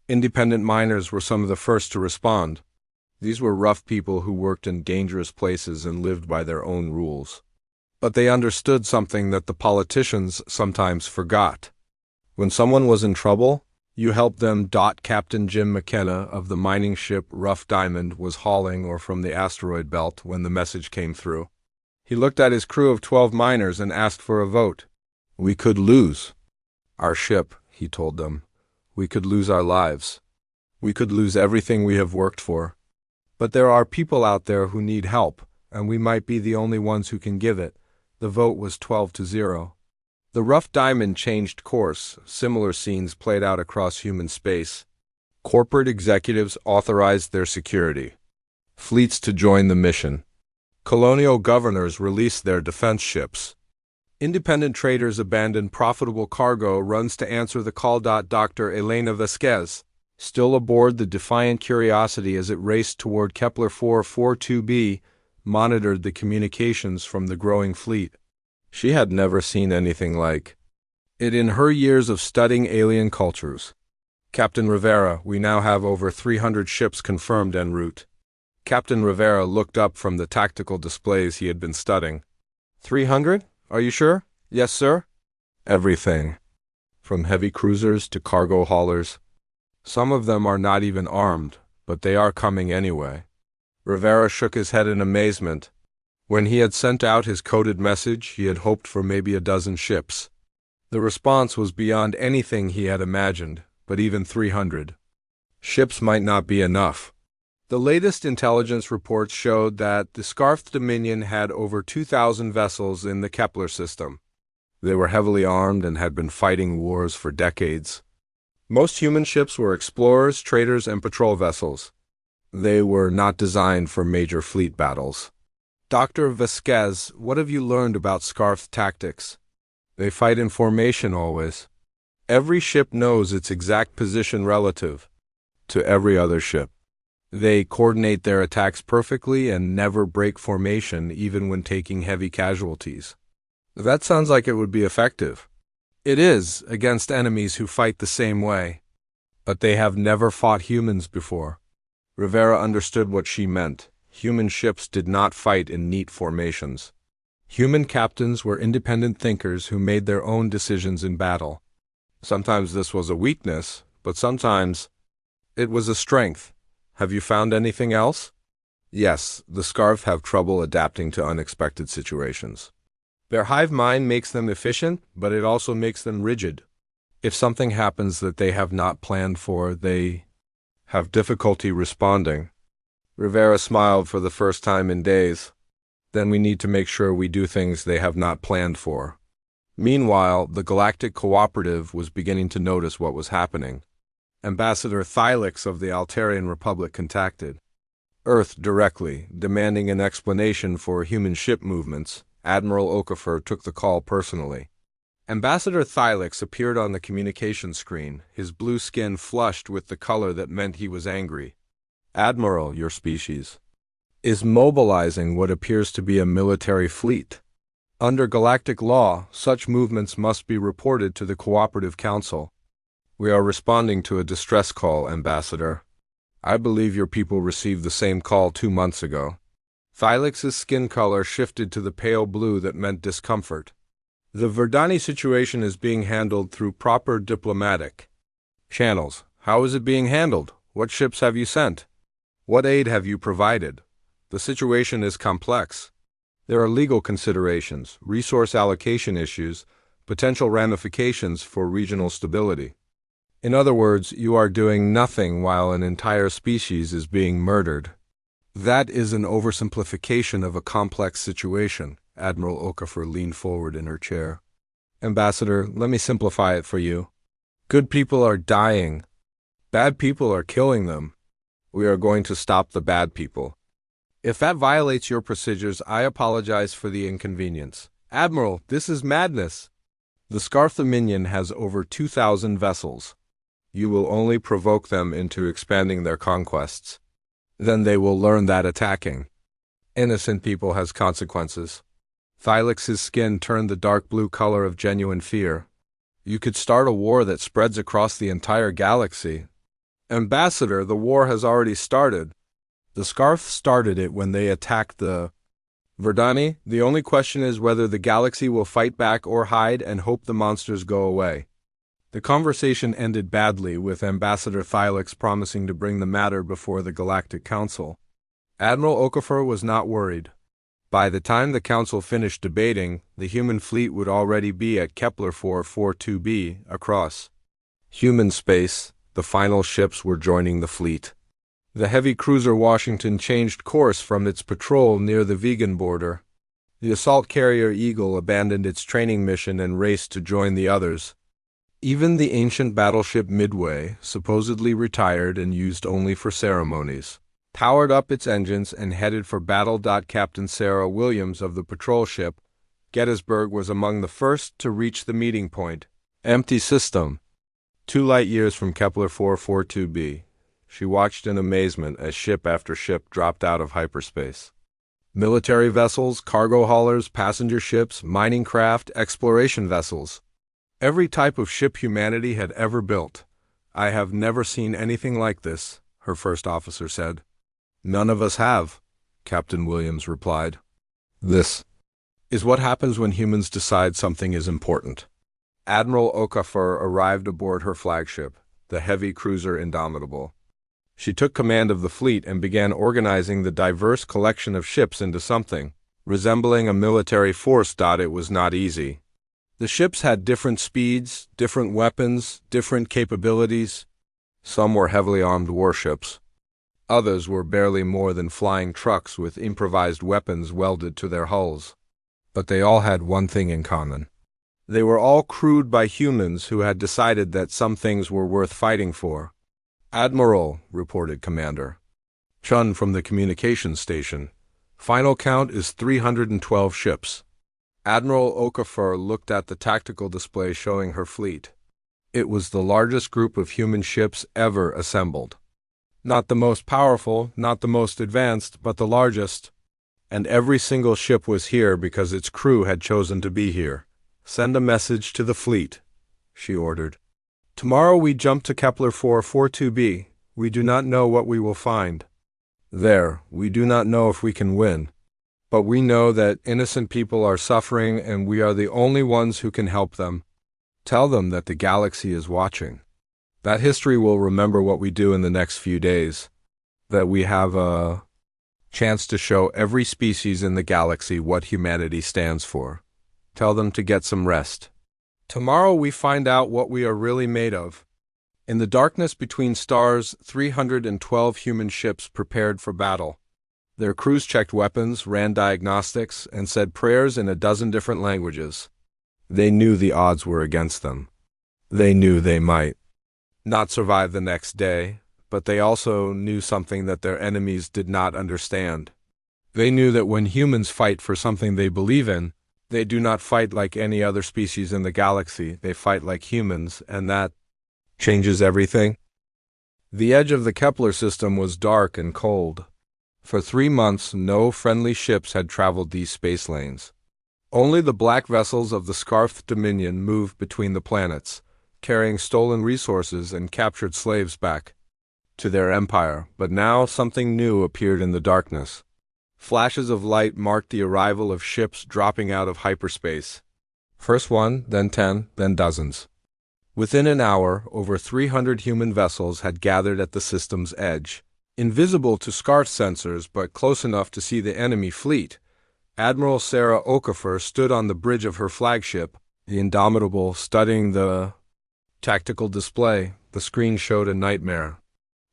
independent miners were some of the first to respond. These were rough people who worked in dangerous places and lived by their own rules. But they understood something that the politicians sometimes forgot. When someone was in trouble, you helped them. Captain Jim McKenna of the mining ship Rough Diamond was hauling or from the asteroid belt when the message came through. He looked at his crew of 12 miners and asked for a vote. "We could lose our ship," he told them. "We could lose our lives. We could lose everything we have worked for. But there are people out there who need help, and we might be the only ones who can give it." The vote was 12-0. The Rough Diamond changed course. Similar scenes played out across human space. Corporate executives authorized their security. Fleets to join the mission. Colonial governors released their defense ships. Independent traders abandoned profitable cargo runs to answer the call. Dr. Elena Vasquez, still aboard the Defiant Curiosity as it raced toward Kepler 442b, monitored the communications from the growing fleet. She had never seen anything like it in her years of studying alien cultures. "Captain Rivera, we now have over 300 ships confirmed en route." Captain Rivera looked up from the tactical displays he had been studying. 300? Are you sure?" "Yes, sir." "Everything. From heavy cruisers to cargo haulers. Some of them are not even armed, but they are coming anyway." Rivera shook his head in amazement. When he had sent out his coded message, he had hoped for maybe a dozen ships. The response was beyond anything he had imagined, but even 300 ships might not be enough. The latest intelligence reports showed that the Scarfed Dominion had over 2,000 vessels in the Kepler system. They were heavily armed and had been fighting wars for decades. Most human ships were explorers, traders, and patrol vessels. They were not designed for major fleet battles. "Dr. Vasquez, what have you learned about Scarfed tactics?" "They fight in formation always. Every ship knows its exact position relative to every other ship. They coordinate their attacks perfectly and never break formation even when taking heavy casualties." "That sounds like it would be effective." "It is, against enemies who fight the same way. But they have never fought humans before." Rivera understood what she meant. Human ships did not fight in neat formations. Human captains were independent thinkers who made their own decisions in battle. Sometimes this was a weakness, but sometimes it was a strength. "Have you found anything else?" "Yes, the Scarf have trouble adapting to unexpected situations. Their hive mind makes them efficient, but it also makes them rigid. If something happens that they have not planned for, they have difficulty responding." Rivera smiled for the first time in days. "Then we need to make sure we do things they have not planned for." Meanwhile, the Galactic Cooperative was beginning to notice what was happening. Ambassador Thylix of the Altarian Republic contacted Earth directly, demanding an explanation for human ship movements. Admiral Okafor took the call personally. Ambassador Thylix appeared on the communication screen, his blue skin flushed with the color that meant he was angry. "Admiral, your species is mobilizing what appears to be a military fleet. Under galactic law, such movements must be reported to the Cooperative Council. We are responding to a distress call, Ambassador. I believe your people received the same call 2 months ago." Thylix's skin color shifted to the pale blue that meant discomfort. "The Verdani situation is being handled through proper diplomatic channels." "How is it being handled? What ships have you sent? What aid have you provided? The situation is complex. There are legal considerations, resource allocation issues, potential ramifications for regional stability." In other words, you are doing nothing while an entire species is being murdered. That is an oversimplification of a complex situation. Admiral Okafor leaned forward in her chair. Ambassador, let me simplify it for you. Good people are dying. Bad people are killing them. We are going to stop the bad people. If that violates your procedures, I apologize for the inconvenience. Admiral, this is madness. The Scarf Dominion has over 2,000 vessels. You will only provoke them into expanding their conquests. Then they will learn that attacking innocent people has consequences. Thylex's skin turned the dark blue color of genuine fear. You could start a war that spreads across the entire galaxy. Ambassador, the war has already started. The Scarf started it when they attacked the Verdani. The only question is whether the galaxy will fight back or hide and hope the monsters go away. The conversation ended badly, with Ambassador Thylex promising to bring the matter before the Galactic Council. Admiral Okafor was not worried. By the time the Council finished debating, the human fleet would already be at Kepler 442b across human space. The final ships were joining the fleet. The heavy cruiser Washington changed course from its patrol near the vegan border. The assault carrier Eagle abandoned its training mission and raced to join the others. Even the ancient battleship Midway, supposedly retired and used only for ceremonies, powered up its engines and headed for battle. Captain Sarah Williams of the patrol ship Gettysburg was among the first to reach the meeting point. Empty system. 2 light years from Kepler 442b. She watched in amazement as ship after ship dropped out of hyperspace. Military vessels, cargo haulers, passenger ships, mining craft, exploration vessels. Every type of ship humanity had ever built. I have never seen anything like this, her first officer said. None of us have, Captain Williams replied. This is what happens when humans decide something is important. Admiral Okafor arrived aboard her flagship, the heavy cruiser Indomitable. She took command of the fleet and began organizing the diverse collection of ships into something resembling a military force. It was not easy. The ships had different speeds, different weapons, different capabilities. Some were heavily armed warships. Others were barely more than flying trucks with improvised weapons welded to their hulls. But they all had one thing in common. They were all crewed by humans who had decided that some things were worth fighting for. Admiral, reported Commander Chun from the communications station. Final count is 312 ships. Admiral Okafor looked at the tactical display showing her fleet. It was the largest group of human ships ever assembled. Not the most powerful, not the most advanced, but the largest. And every single ship was here because its crew had chosen to be here. Send a message to the fleet, she ordered. Tomorrow we jump to Kepler 442b. We do not know what we will find. There, we do not know if we can win. But we know that innocent people are suffering and we are the only ones who can help them. Tell them that the galaxy is watching. That history will remember what we do in the next few days. That we have a chance to show every species in the galaxy what humanity stands for. Tell them to get some rest. Tomorrow we find out what we are really made of. In the darkness between stars, 312 human ships prepared for battle. Their crews checked weapons, ran diagnostics, and said prayers in a dozen different languages. They knew the odds were against them. They knew they might not survive the next day, but they also knew something that their enemies did not understand. They knew that when humans fight for something they believe in, they do not fight like any other species in the galaxy. They fight like humans, and that changes everything. The edge of the Kepler system was dark and cold. For 3 months, no friendly ships had traveled these space lanes. Only the black vessels of the Scarf Dominion moved between the planets, carrying stolen resources and captured slaves back to their empire. But now something new appeared in the darkness. Flashes of light marked the arrival of ships dropping out of hyperspace. First one, then 10, then dozens. Within an hour, over 300 human vessels had gathered at the system's edge. Invisible to Scarf sensors, but close enough to see the enemy fleet, Admiral Sarah Okafor stood on the bridge of her flagship, the Indomitable, studying the tactical display. The screen showed a nightmare.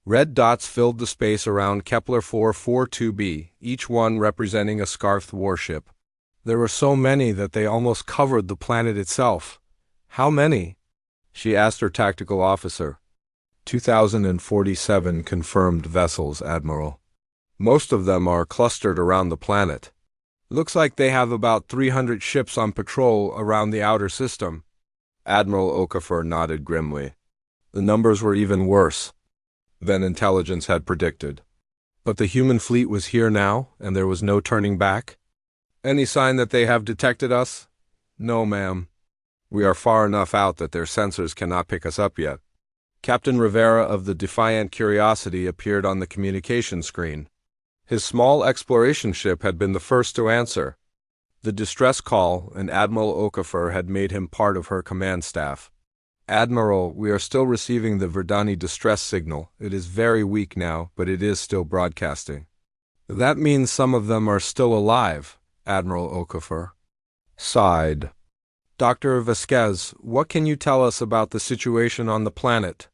Red dots filled the space around Kepler 442b, each one representing a scarfed warship. There were so many that they almost covered the planet itself. How many? She asked her tactical officer. 2,047 confirmed vessels, Admiral. Most of them are clustered around the planet. Looks like they have about 300 ships on patrol around the outer system. Admiral Okafor nodded grimly. The numbers were even worse than intelligence had predicted. But the human fleet was here now, and there was no turning back? Any sign that they have detected us? No, ma'am. We are far enough out that their sensors cannot pick us up yet. Captain Rivera of the Defiant Curiosity appeared on the communication screen. His small exploration ship had been the first to answer. The distress call and Admiral Okafor had made him part of her command staff. Admiral, we are still receiving the Verdani distress signal. It is very weak now, but it is still broadcasting. That means some of them are still alive, Admiral Okafor sighed. Dr. Vasquez, what can you tell us about the situation on the planet?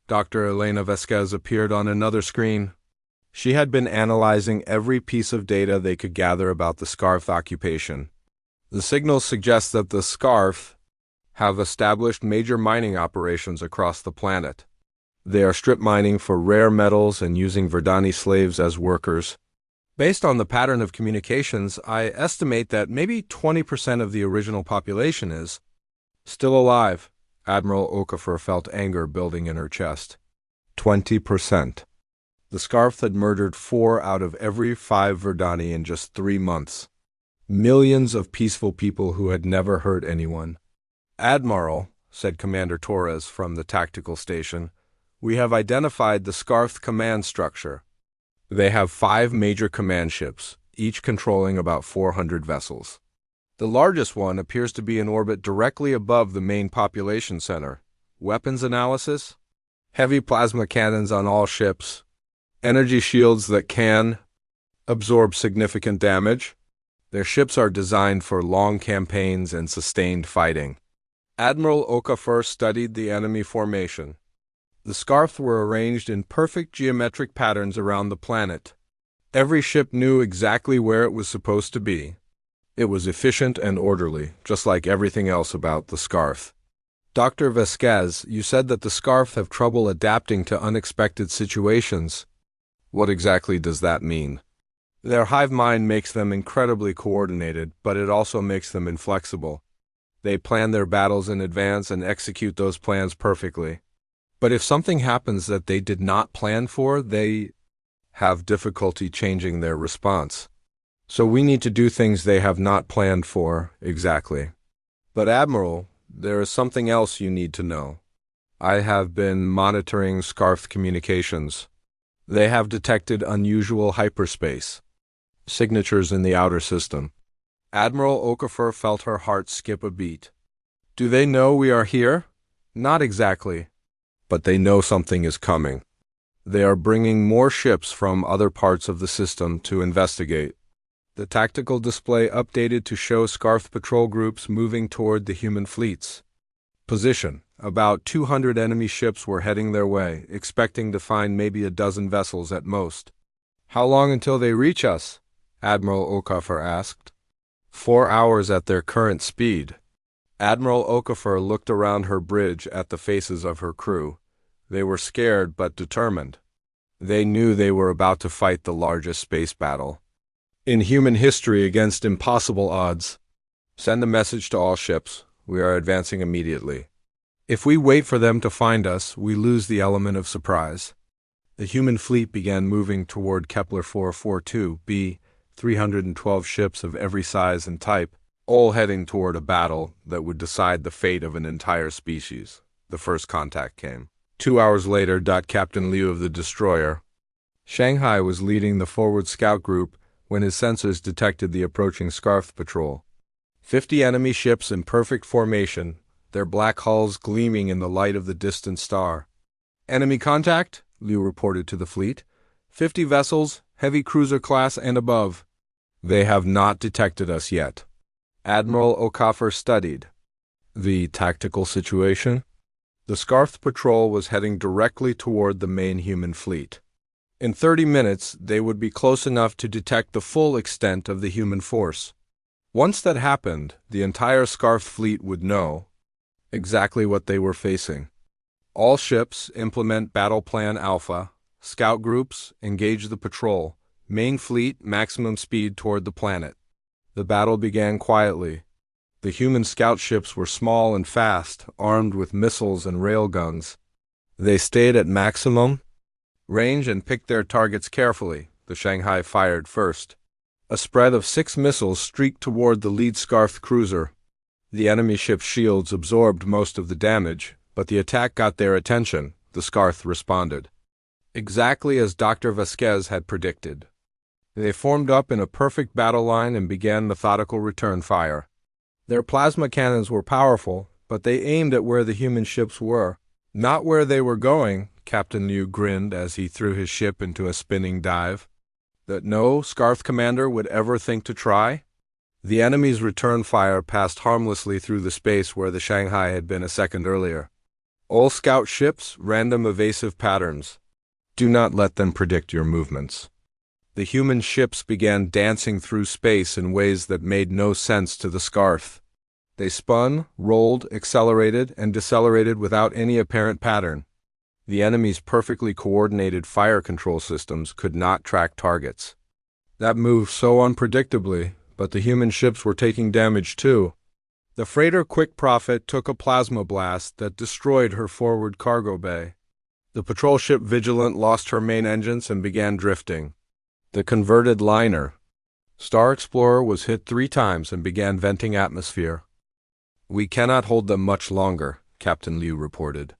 Dr. Elena Vasquez appeared on another screen. She had been analyzing every piece of data they could gather about the Scarf occupation. The signals suggest that the Scarf have established major mining operations across the planet. They are strip mining for rare metals and using Verdani slaves as workers. Based on the pattern of communications, I estimate that maybe 20% of the original population is still alive. Admiral Okafor felt anger building in her chest. 20%. The Scarf had murdered 4 out of every 5 Verdani in just 3 months. Millions of peaceful people who had never hurt anyone. Admiral, said Commander Torres from the tactical station, we have identified the Scarf command structure. They have 5 major command ships, each controlling about 400 vessels. The largest one appears to be in orbit directly above the main population center. Weapons analysis? Heavy plasma cannons on all ships. Energy shields that can absorb significant damage. Their ships are designed for long campaigns and sustained fighting. Admiral Okafor studied the enemy formation. The Scarf were arranged in perfect geometric patterns around the planet. Every ship knew exactly where it was supposed to be. It was efficient and orderly, just like everything else about the Scarf. Dr. Vasquez, you said that the Scarf have trouble adapting to unexpected situations. What exactly does that mean? Their hive mind makes them incredibly coordinated, but it also makes them inflexible. They plan their battles in advance and execute those plans perfectly. But if something happens that they did not plan for, they have difficulty changing their response. So we need to do things they have not planned for, exactly. But Admiral, there is something else you need to know. I have been monitoring Scarf communications. They have detected unusual hyperspace signatures in the outer system. Admiral Okafor felt her heart skip a beat. Do they know we are here? Not exactly. But they know something is coming. They are bringing more ships from other parts of the system to investigate. The tactical display updated to show Scarf patrol groups moving toward the human fleets. Position. About 200 enemy ships were heading their way, expecting to find maybe a dozen vessels at most. How long until they reach us? Admiral Okafor asked. 4 hours at their current speed. Admiral Okafor looked around her bridge at the faces of her crew. They were scared but determined. They knew they were about to fight the largest space battle in human history against impossible odds. Send a message to all ships. We are advancing immediately. If we wait for them to find us, we lose the element of surprise. The human fleet began moving toward Kepler 442b, 312 ships of every size and type, all heading toward a battle that would decide the fate of an entire species. The first contact came. 2 hours later, Captain Liu of the destroyer Shanghai was leading the forward scout group when his sensors detected the approaching Scarf patrol. 50 enemy ships in perfect formation, their black hulls gleaming in the light of the distant star. Enemy contact, Liu reported to the fleet. 50 vessels, heavy cruiser class and above. They have not detected us yet. Admiral Okafor studied the tactical situation. The Scarf Patrol was heading directly toward the main human fleet. In 30 minutes, they would be close enough to detect the full extent of the human force. Once that happened, the entire Scarf fleet would know exactly what they were facing. All ships implement Battle Plan Alpha. Scout groups engage the patrol. Main fleet maximum speed toward the planet. The battle began quietly. The human scout ships were small and fast, armed with missiles and railguns. They stayed at maximum range and picked their targets carefully. The Shanghai fired first. A spread of 6 missiles streaked toward the lead Scarf cruiser. The enemy ship's shields absorbed most of the damage, but the attack got their attention. The Scarf responded exactly as Dr. Vasquez had predicted. They formed up in a perfect battle line and began methodical return fire. Their plasma cannons were powerful, but they aimed at where the human ships were, not where they were going. Captain Liu grinned as he threw his ship into a spinning dive that no Scarf commander would ever think to try. The enemy's return fire passed harmlessly through the space where the Shanghai had been a second earlier. All scout ships, random evasive patterns. Do not let them predict your movements. The human ships began dancing through space in ways that made no sense to the Scarf. They spun, rolled, accelerated, and decelerated without any apparent pattern. The enemy's perfectly coordinated fire control systems could not track targets. That moved so unpredictably, but the human ships were taking damage too. The freighter Quick Prophet took a plasma blast that destroyed her forward cargo bay. The patrol ship Vigilant lost her main engines and began drifting. The converted liner Star Explorer was hit 3 times and began venting atmosphere. We cannot hold them much longer, Captain Liu reported.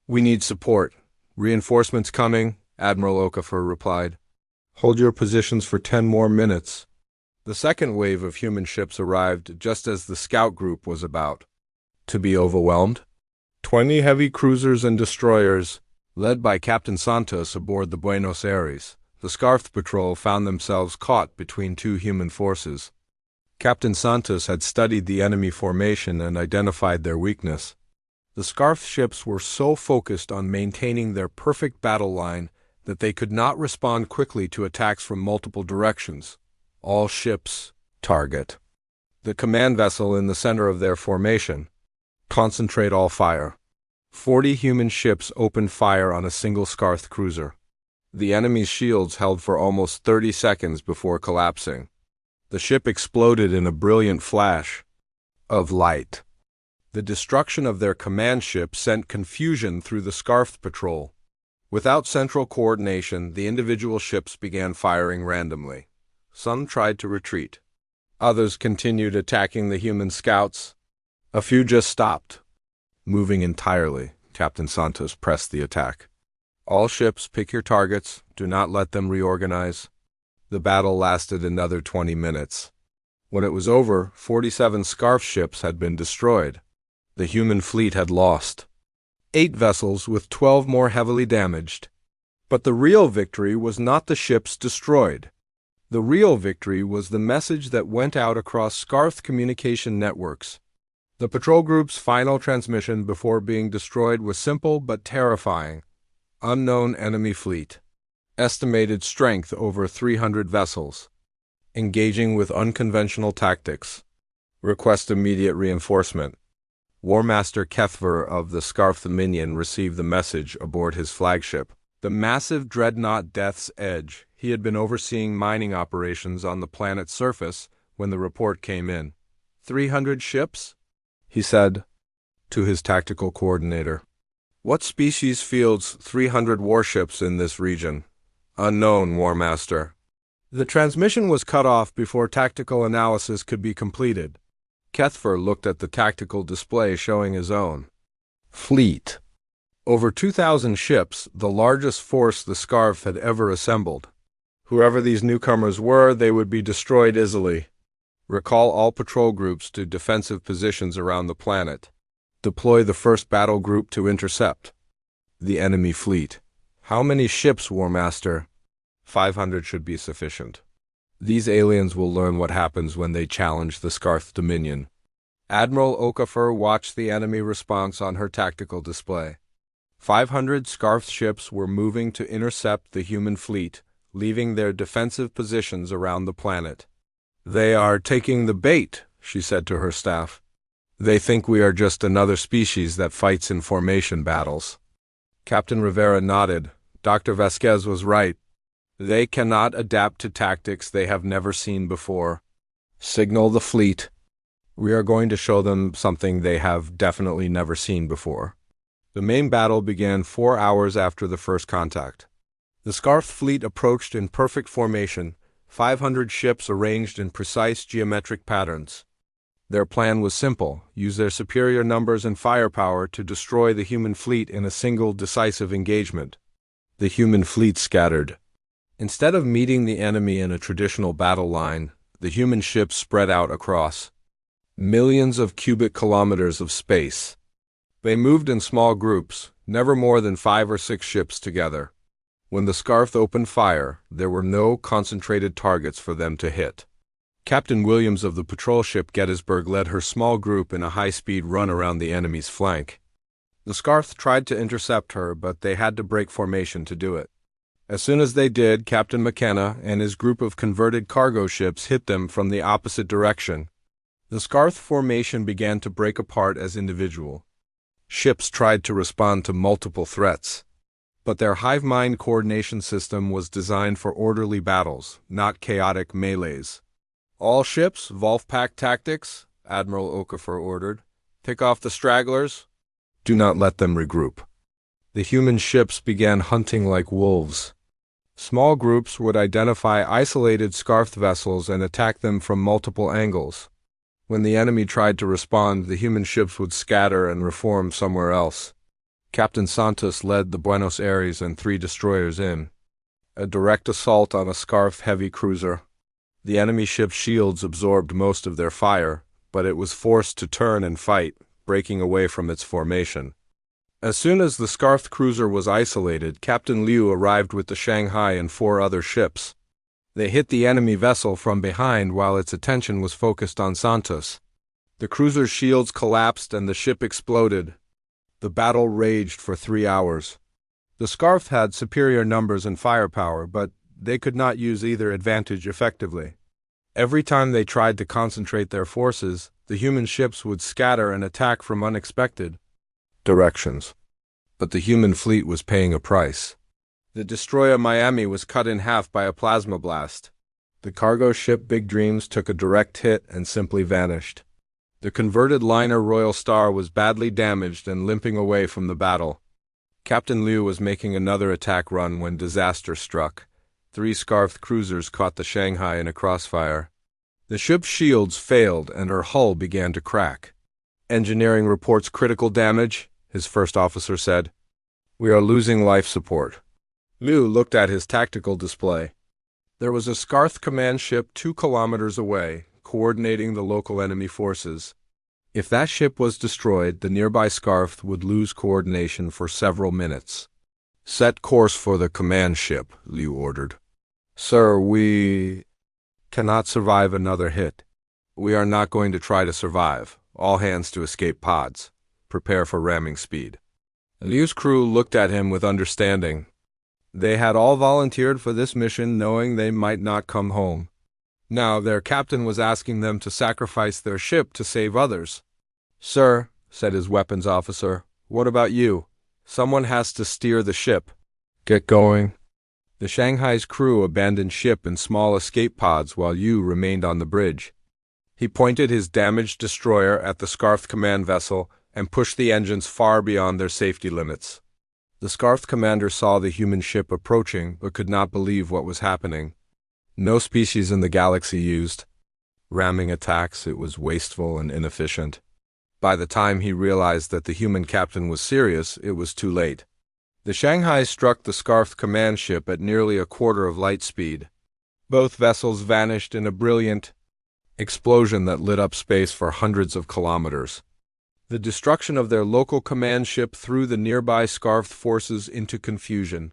We need support. Reinforcements coming, Admiral Okafor replied. Hold your positions for 10 more minutes. The second wave of human ships arrived just as the scout group was about to be overwhelmed. 20 heavy cruisers and destroyers, led by Captain Santos aboard the Buenos Aires, the Scarf Patrol found themselves caught between 2 human forces. Captain Santos had studied the enemy formation and identified their weakness. The Scarf ships were so focused on maintaining their perfect battle line that they could not respond quickly to attacks from multiple directions. All ships target the command vessel in the center of their formation. Concentrate all fire. 40 human ships opened fire on a single Scarf cruiser. The enemy's shields held for almost 30 seconds before collapsing. The ship exploded in a brilliant flash of light. The destruction of their command ship sent confusion through the Scarf Patrol. Without central coordination, the individual ships began firing randomly. Some tried to retreat. Others continued attacking the human scouts. A few just stopped moving entirely. Captain Santos pressed the attack. All ships, pick your targets. Do not let them reorganize. The battle lasted another 20 minutes. When it was over, 47 Scarf ships had been destroyed. The human fleet had lost 8 vessels with 12 more heavily damaged. But the real victory was not the ships destroyed. The real victory was the message that went out across Scarf communication networks. The patrol group's final transmission before being destroyed was simple but terrifying. Unknown enemy fleet. Estimated strength over 300 vessels. Engaging with unconventional tactics. Request immediate reinforcement. War Master Kepler of the Scarf Dominion received the message aboard his flagship, the massive dreadnought Death's Edge. He had been overseeing mining operations on the planet's surface when the report came in. 300 ships? He said to his tactical coordinator. What species fields 300 warships in this region? Unknown, War Master. The transmission was cut off before tactical analysis could be completed. Kepler looked at the tactical display showing his own fleet. Over 2,000 ships, the largest force the Scarf had ever assembled. Whoever these newcomers were, they would be destroyed easily. Recall all patrol groups to defensive positions around the planet. Deploy the first battle group to intercept the enemy fleet. How many ships, War Master? 500 should be sufficient. These aliens will learn what happens when they challenge the Scarf Dominion. Admiral Okafor watched the enemy response on her tactical display. 500 Scarf ships were moving to intercept the human fleet, leaving their defensive positions around the planet. "They are taking the bait," she said to her staff. "They think we are just another species that fights in formation battles." Captain Rivera nodded. Dr. Vasquez was right. They cannot adapt to tactics they have never seen before. Signal the fleet. We are going to show them something they have definitely never seen before. The main battle began 4 hours after the first contact. The Scarf fleet approached in perfect formation, 500 ships arranged in precise geometric patterns. Their plan was simple: use their superior numbers and firepower to destroy the human fleet in a single decisive engagement. The human fleet scattered. Instead of meeting the enemy in a traditional battle line, the human ships spread out across millions of cubic kilometers of space. They moved in small groups, never more than 5 or 6 ships together. When the Scarf opened fire, there were no concentrated targets for them to hit. Captain Williams of the patrol ship Gettysburg led her small group in a high-speed run around the enemy's flank. The Scarf tried to intercept her, but they had to break formation to do it. As soon as they did, Captain McKenna and his group of converted cargo ships hit them from the opposite direction. The Scarf formation began to break apart as individual ships tried to respond to multiple threats. But their hive mind coordination system was designed for orderly battles, not chaotic melees. "All ships, Wolfpack tactics," Admiral Okafor ordered. "Pick off the stragglers. Do not let them regroup." The human ships began hunting like wolves. Small groups would identify isolated Scarf vessels and attack them from multiple angles. When the enemy tried to respond, the human ships would scatter and reform somewhere else. Captain Santos led the Buenos Aires and 3 destroyers in a direct assault on a Scarf heavy cruiser. The enemy ship's shields absorbed most of their fire, but it was forced to turn and fight, breaking away from its formation. As soon as the Scarf cruiser was isolated, Captain Liu arrived with the Shanghai and 4 other ships. They hit the enemy vessel from behind while its attention was focused on Santos. The cruiser's shields collapsed and the ship exploded. The battle raged for 3 hours. The Scarf had superior numbers and firepower, but they could not use either advantage effectively. Every time they tried to concentrate their forces, the human ships would scatter and attack from unexpected directions. But the human fleet was paying a price. The destroyer Miami was cut in half by a plasma blast. The cargo ship Big Dreams took a direct hit and simply vanished. The converted liner Royal Star was badly damaged and limping away from the battle. Captain Liu was making another attack run when disaster struck. 3 Scarf cruisers caught the Shanghai in a crossfire. The ship's shields failed and her hull began to crack. "Engineering reports critical damage," his first officer said. "We are losing life support." Liu looked at his tactical display. There was a Scarf command ship 2 kilometers away, coordinating the local enemy forces. If that ship was destroyed, the nearby Scarf would lose coordination for several minutes. "Set course for the command ship," Liu ordered. "Sir, we cannot survive another hit. We are not going to try to survive. All hands to escape pods. Prepare for ramming speed." Liu's crew looked at him with understanding. They had all volunteered for this mission knowing they might not come home. Now their captain was asking them to sacrifice their ship to save others. "Sir," said his weapons officer, "what about you? Someone has to steer the ship." "Get going." The Shanghai's crew abandoned ship in small escape pods while Yu remained on the bridge. He pointed his damaged destroyer at the Scarf command vessel and pushed the engines far beyond their safety limits. The Scarf commander saw the human ship approaching but could not believe what was happening. No species in the galaxy used ramming attacks. It was wasteful and inefficient. By the time he realized that the human captain was serious, it was too late. The Shanghai struck the Scarf command ship at nearly a quarter of light speed. Both vessels vanished in a brilliant explosion that lit up space for hundreds of kilometers. The destruction of their local command ship threw the nearby Scarf forces into confusion.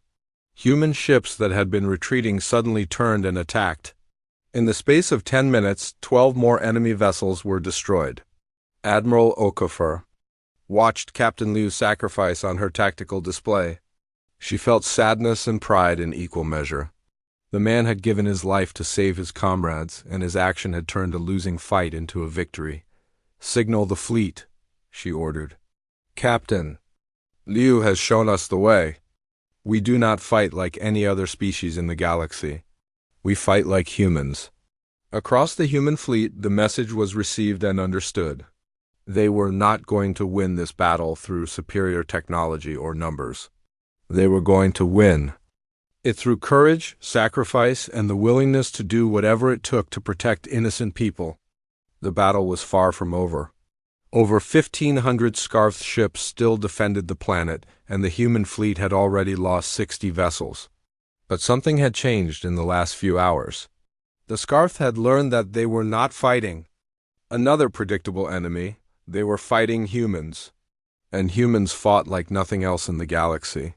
Human ships that had been retreating suddenly turned and attacked. In the space of 10 minutes, 12 more enemy vessels were destroyed. Admiral Okafor watched Captain Liu's sacrifice on her tactical display. She felt sadness and pride in equal measure. The man had given his life to save his comrades, and his action had turned a losing fight into a victory. "Signal the fleet," she ordered. "Captain, Liu has shown us the way. We do not fight like any other species in the galaxy. We fight like humans." Across the human fleet, the message was received and understood. They were not going to win this battle through superior technology or numbers. They were going to win it through courage, sacrifice, and the willingness to do whatever it took to protect innocent people. The battle was far from over. Over 1,500 Scarf ships still defended the planet, and the human fleet had already lost 60 vessels. But something had changed in the last few hours. The Scarf had learned that they were not fighting another predictable enemy. They were fighting humans, and humans fought like nothing else in the galaxy.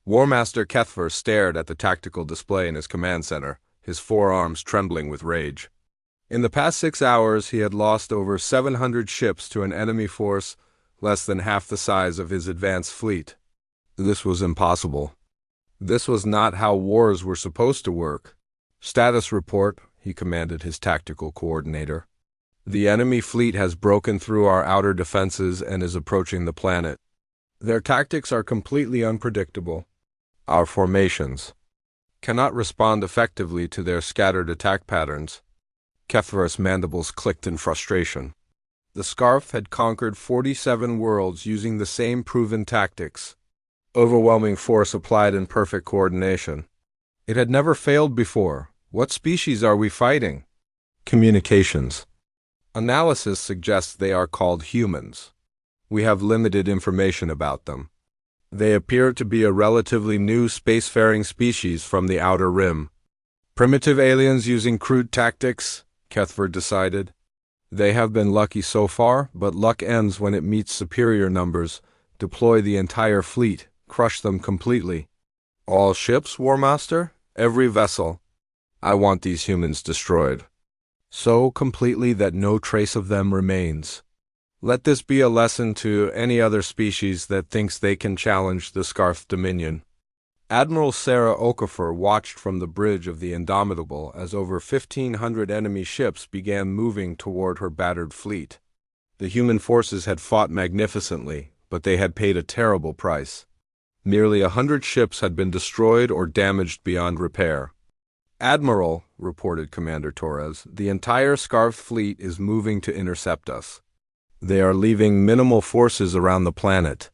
War Master Kepler stared at the tactical display in his command center, his forearms trembling with rage. In the past 6 hours, he had lost over 700 ships to an enemy force less than half the size of his advanced fleet. This was impossible. This was not how wars were supposed to work. "Status report," he commanded his tactical coordinator. "The enemy fleet has broken through our outer defenses and is approaching the planet. Their tactics are completely unpredictable. Our formations cannot respond effectively to their scattered attack patterns." Kepler's mandibles clicked in frustration. The Scarf had conquered 47 worlds using the same proven tactics. Overwhelming force applied in perfect coordination. It had never failed before. What species are we fighting? Communications. Analysis suggests they are called humans. We have limited information about them. They appear to be a relatively new spacefaring species from the outer rim. Primitive aliens using crude tactics, Kepler decided. They have been lucky so far, but luck ends when it meets superior numbers. Deploy the entire fleet, crush them completely. All ships, War Master? Every vessel. I want these humans destroyed. So completely that no trace of them remains. Let this be a lesson to any other species that thinks they can challenge the Scarf Dominion. Admiral Sarah Okafor watched from the bridge of the Indomitable as over 1,500 enemy ships began moving toward her battered fleet. The human forces had fought magnificently, but they had paid a terrible price. Nearly 100 ships had been destroyed or damaged beyond repair. "Admiral," reported Commander Torres, "the entire Scarf fleet is moving to intercept us. They are leaving minimal forces around the planet."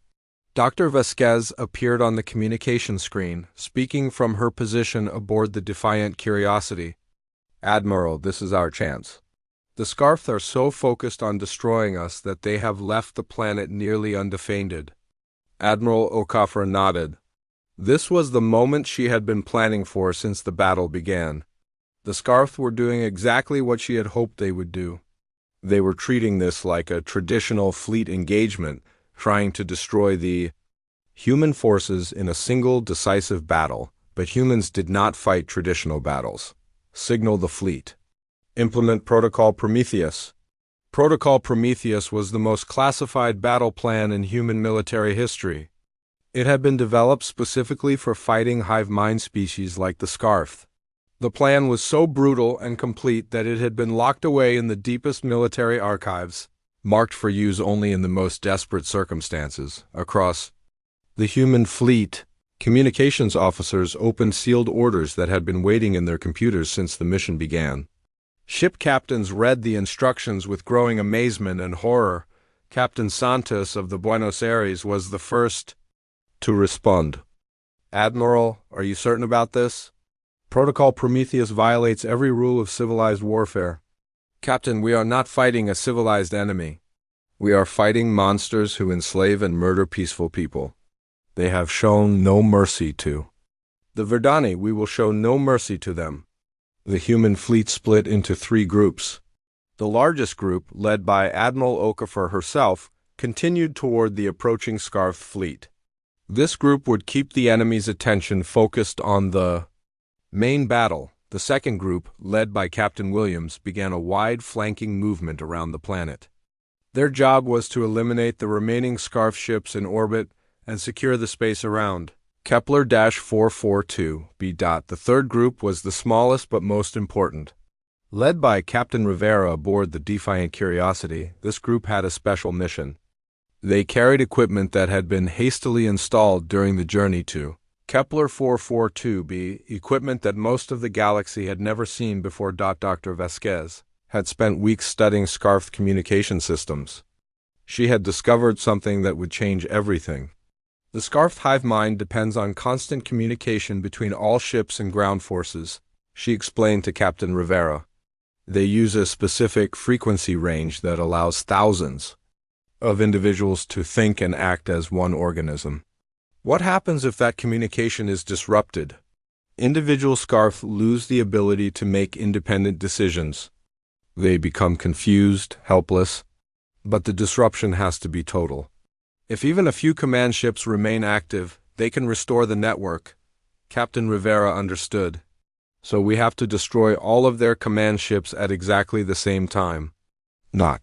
Dr. Vasquez appeared on the communication screen, speaking from her position aboard the Defiant Curiosity. "Admiral, this is our chance. The Scarf are so focused on destroying us that they have left the planet nearly undefended." Admiral Okafor nodded. This was the moment she had been planning for since the battle began. The Scarf were doing exactly what she had hoped they would do. They were treating this like a traditional fleet engagement, trying to destroy the human forces in a single decisive battle, but humans did not fight traditional battles. Signal the fleet. Implement Protocol Prometheus. Protocol Prometheus was the most classified battle plan in human military history. It had been developed specifically for fighting hive mind species like the Scarf. The plan was so brutal and complete that it had been locked away in the deepest military archives, marked for use only in the most desperate circumstances. Across the human fleet, communications officers opened sealed orders that had been waiting in their computers since the mission began. Ship captains read the instructions with growing amazement and horror. Captain Santos of the Buenos Aires was the first to respond. "Admiral, are you certain about this? Protocol Prometheus violates every rule of civilized warfare." "Captain, we are not fighting a civilized enemy. We are fighting monsters who enslave and murder peaceful people. They have shown no mercy to the Verdani. We will show no mercy to them." The human fleet split into 3 groups. The largest group, led by Admiral Okafor herself, continued toward the approaching Scarf fleet. This group would keep the enemy's attention focused on the main battle. The second group, led by Captain Williams, began a wide flanking movement around the planet. Their job was to eliminate the remaining Scarf ships in orbit and secure the space around. Kepler-442b. The third group was the smallest but most important. Led by Captain Rivera aboard the Defiant Curiosity, this group had a special mission. They carried equipment that had been hastily installed during the journey to Kepler-442b, equipment that most of the galaxy had never seen before. Dr. Vasquez had spent weeks studying Scarf communication systems. She had discovered something that would change everything. The Scarf hive mind depends on constant communication between all ships and ground forces, she explained to Captain Rivera. They use a specific frequency range that allows thousands of individuals to think and act as one organism. What happens if that communication is disrupted? Individual Scarf lose the ability to make independent decisions. They become confused, helpless, but the disruption has to be total. If even a few command ships remain active, they can restore the network. Captain Rivera understood. So we have to destroy all of their command ships at exactly the same time. Not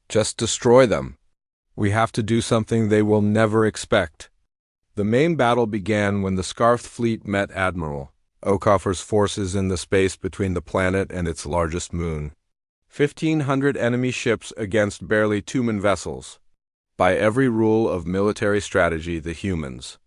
just destroy them. We have to do something they will never expect. The main battle began when the Scarf fleet met Admiral Okoffer's forces in the space between the planet and its largest moon. 1,500 enemy ships against barely 2 human vessels. By every rule of military strategy, the humans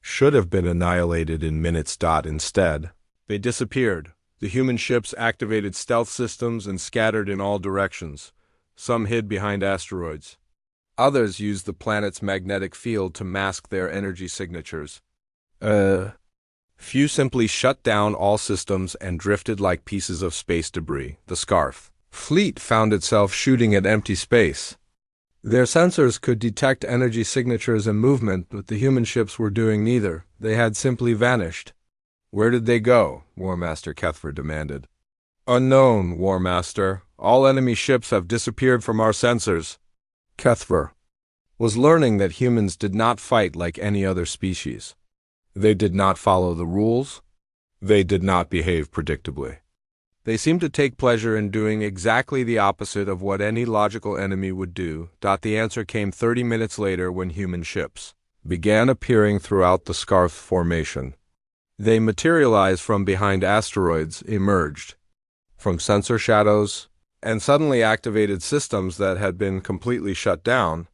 should have been annihilated in minutes. Instead, they disappeared. The human ships activated stealth systems and scattered in all directions. Some hid behind asteroids. Others used the planet's magnetic field to mask their energy signatures. Few simply shut down all systems and drifted like pieces of space debris. The Scarf fleet found itself shooting at empty space. Their sensors could detect energy signatures and movement, but the human ships were doing neither. They had simply vanished. Where did they go? War Master Kepler demanded. Unknown, War Master. All enemy ships have disappeared from our sensors. Kepler was learning that humans did not fight like any other species. They did not follow the rules. They did not behave predictably. They seemed to take pleasure in doing exactly the opposite of what any logical enemy would do. The answer came 30 minutes later when human ships began appearing throughout the Scarf formation. They materialized from behind asteroids, emerged from sensor shadows, and suddenly activated systems that had been completely shut down,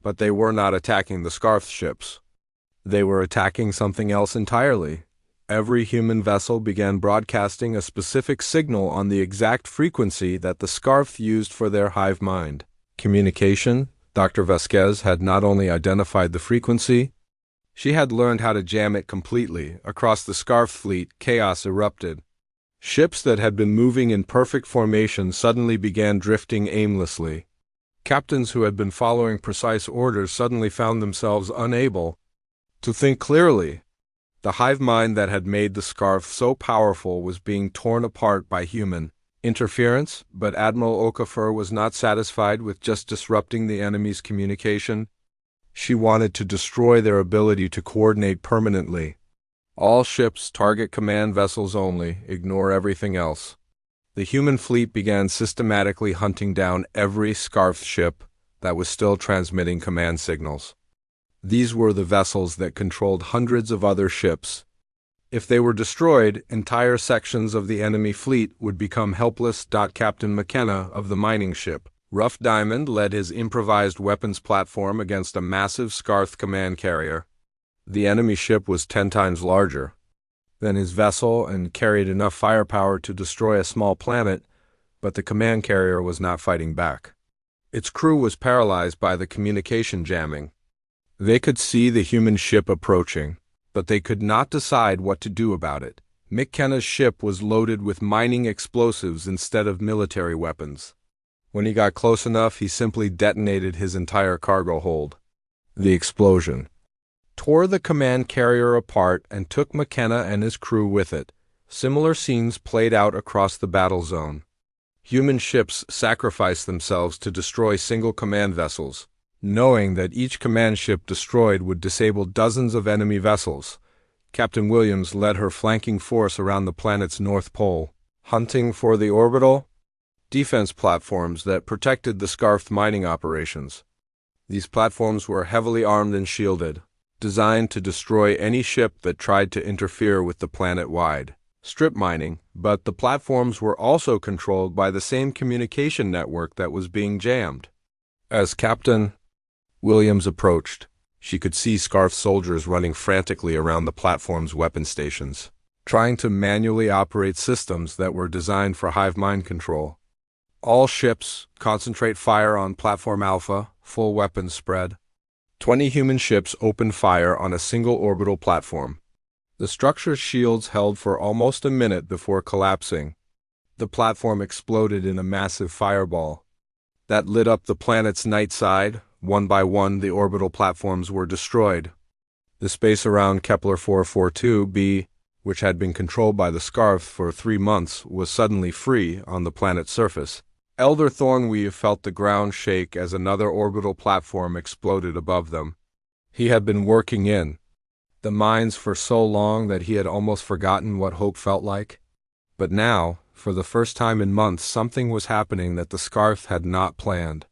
but they were not attacking the Scarf ships. They were attacking something else entirely. Every human vessel began broadcasting a specific signal on the exact frequency that the Scarf used for their hive mind. Communication. Dr. Vasquez had not only identified the frequency, she had learned how to jam it completely. Across the Scarf fleet, chaos erupted. Ships that had been moving in perfect formation suddenly began drifting aimlessly. Captains who had been following precise orders suddenly found themselves unable to think clearly. The hive mind that had made the Scarf so powerful was being torn apart by human interference, but Admiral Okoffer was not satisfied with just disrupting the enemy's communication. She wanted to destroy their ability to coordinate permanently. All ships target command vessels only, ignore everything else. The human fleet began systematically hunting down every Scarf ship that was still transmitting command signals. These were the vessels that controlled hundreds of other ships. If they were destroyed, entire sections of the enemy fleet would become helpless. Captain McKenna of the mining ship Rough Diamond led his improvised weapons platform against a massive Scarf command carrier. The enemy ship was 10 times larger than his vessel and carried enough firepower to destroy a small planet, but the command carrier was not fighting back. Its crew was paralyzed by the communication jamming. They could see the human ship approaching, but they could not decide what to do about it. McKenna's ship was loaded with mining explosives instead of military weapons. When he got close enough, he simply detonated his entire cargo hold. The explosion tore the command carrier apart and took McKenna and his crew with it. Similar scenes played out across the battle zone. Human ships sacrificed themselves to destroy single command vessels, knowing that each command ship destroyed would disable dozens of enemy vessels. Captain Williams led her flanking force around the planet's north pole, hunting for the orbital defense platforms that protected the Scarf mining operations. These platforms were heavily armed and shielded, designed to destroy any ship that tried to interfere with the planet-wide strip mining, but the platforms were also controlled by the same communication network that was being jammed. As Captain Williams approached, she could see Scarf soldiers running frantically around the platform's weapon stations, trying to manually operate systems that were designed for hive mind control. All ships concentrate fire on Platform Alpha, full weapons spread. 20 human ships opened fire on a single orbital platform. The structure's shields held for almost a minute before collapsing. The platform exploded in a massive fireball that lit up the planet's night side. One by one, the orbital platforms were destroyed. The space around Kepler 442b, which had been controlled by the Scarf for 3 months, was suddenly free on the planet's surface. Elder Thornweave felt the ground shake as another orbital platform exploded above them. He had been working in the mines for so long that he had almost forgotten what hope felt like. But now, for the first time in months, something was happening that the Scarf had not planned.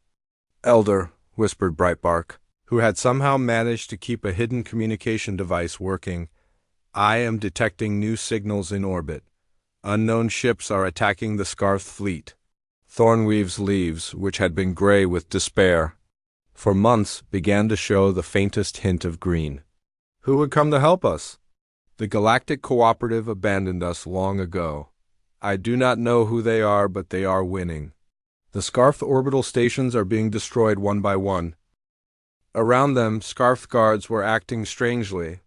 "Elder," whispered Brightbark, who had somehow managed to keep a hidden communication device working, "I am detecting new signals in orbit. Unknown ships are attacking the Scarf fleet." Thornweave's leaves, which had been gray with despair for months, began to show the faintest hint of green. Who would come to help us? The Galactic Cooperative abandoned us long ago. I do not know who they are, but they are winning. The Scarf orbital stations are being destroyed one by one. Around them, Scarf guards were acting strangely.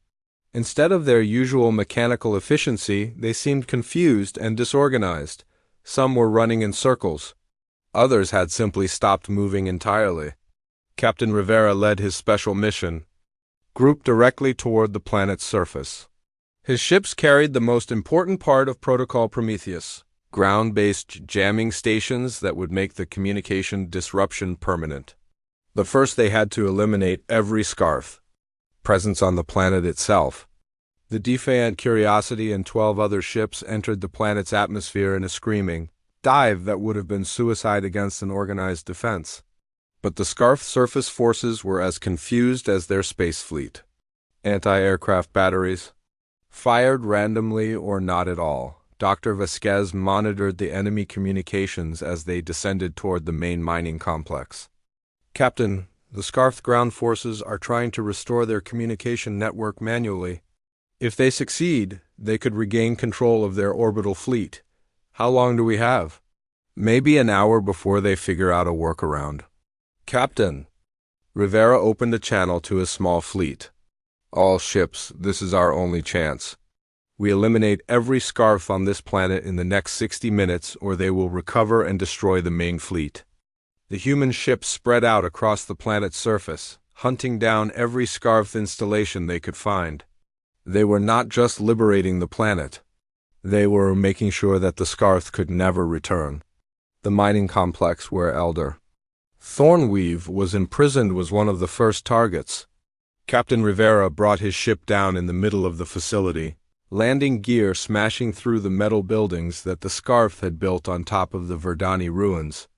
Instead of their usual mechanical efficiency, they seemed confused and disorganized. Some were running in circles. Others had simply stopped moving entirely. Captain Rivera led his special mission, grouped directly toward the planet's surface. His ships carried the most important part of Protocol Prometheus, ground-based jamming stations that would make the communication disruption permanent. But first they had to eliminate every Scarf presence on the planet itself. The Defiant Curiosity and 12 other ships entered the planet's atmosphere in a screaming dive that would have been suicide against an organized defense. But the Scarf surface forces were as confused as their space fleet. Anti-aircraft batteries fired randomly or not at all. Dr. Vasquez monitored the enemy communications as they descended toward the main mining complex. "Captain, the Scarf ground forces are trying to restore their communication network manually. If they succeed, they could regain control of their orbital fleet. How long do we have?" "Maybe an hour before they figure out a workaround." "Captain." Rivera opened a channel to his small fleet. "All ships, this is our only chance. We eliminate every Scarf on this planet in the next 60 minutes, or they will recover and destroy the main fleet." The human ships spread out across the planet's surface, hunting down every Scarf installation they could find. They were not just liberating the planet. They were making sure that the Scarf could never return. The mining complex where Elder Thornweave was imprisoned was one of the first targets. Captain Rivera brought his ship down in the middle of the facility, landing gear smashing through the metal buildings that the Scarf had built on top of the Verdani ruins.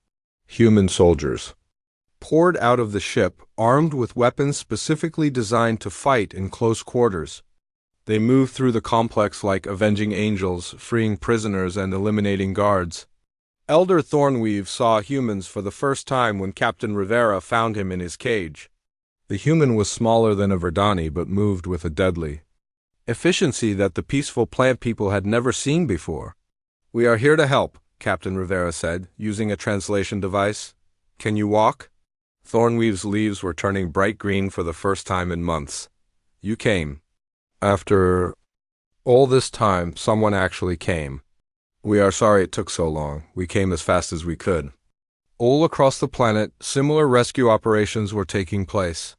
Human soldiers poured out of the ship, armed with weapons specifically designed to fight in close quarters. They moved through the complex like avenging angels, freeing prisoners and eliminating guards. Elder Thornweave saw humans for the first time when Captain Rivera found him in his cage. The human was smaller than a Verdani but moved with a deadly efficiency that the peaceful plant people had never seen before. "We are here to help," Captain Rivera said, using a translation device. "Can you walk?" Thornweave's leaves were turning bright green for the first time in months. "You came. After all this time, someone actually came. We are sorry it took so long. We came as fast as we could." All across the planet, similar rescue operations were taking place.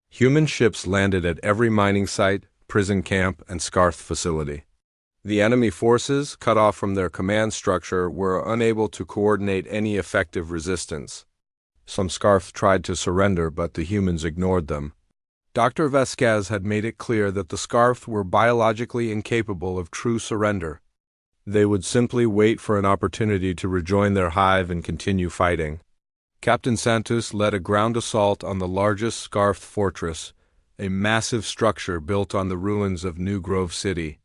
Human ships landed at every mining site, prison camp, and Scarf facility. The enemy forces, cut off from their command structure, were unable to coordinate any effective resistance. Some Scarf tried to surrender, but the humans ignored them. Dr. Vasquez had made it clear that the Scarf were biologically incapable of true surrender. They would simply wait for an opportunity to rejoin their hive and continue fighting. Captain Santos led a ground assault on the largest Scarfed fortress, a massive structure built on the ruins of New Grove City.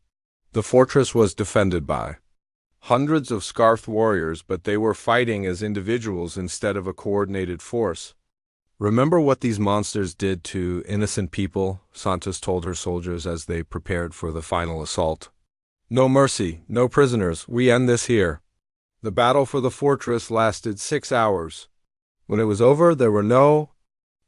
The fortress was defended by hundreds of Scarfed warriors, but they were fighting as individuals instead of a coordinated force. "Remember what these monsters did to innocent people," Santos told her soldiers as they prepared for the final assault. "No mercy, no prisoners, we end this here." The battle for the fortress lasted 6 hours. When it was over, there were no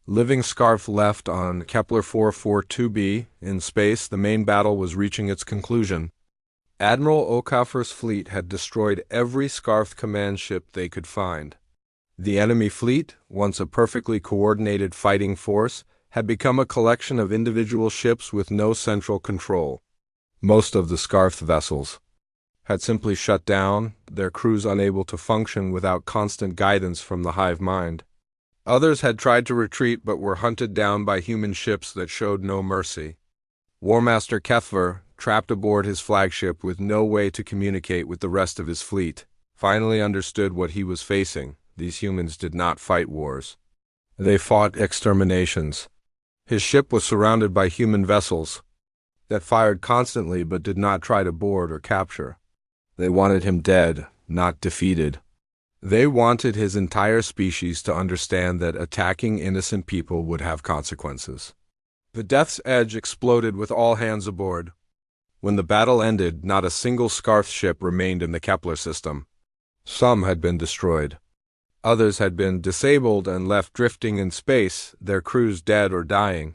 living Scarf left on Kepler 442b in space. The main battle was reaching its conclusion. Admiral Okafor's fleet had destroyed every Scarf command ship they could find. The enemy fleet, once a perfectly coordinated fighting force, had become a collection of individual ships with no central control. Most of the Scarf vessels had simply shut down, their crews unable to function without constant guidance from the hive mind. Others had tried to retreat but were hunted down by human ships that showed no mercy. War Master Kepler, trapped aboard his flagship with no way to communicate with the rest of his fleet, finally understood what he was facing. These humans did not fight wars. They fought exterminations. His ship was surrounded by human vessels that fired constantly but did not try to board or capture. They wanted him dead, not defeated. They wanted his entire species to understand that attacking innocent people would have consequences. The Death's Edge exploded with all hands aboard. When the battle ended, not a single Scarf ship remained in the Kepler system. Some had been destroyed. Others had been disabled and left drifting in space, their crews dead or dying.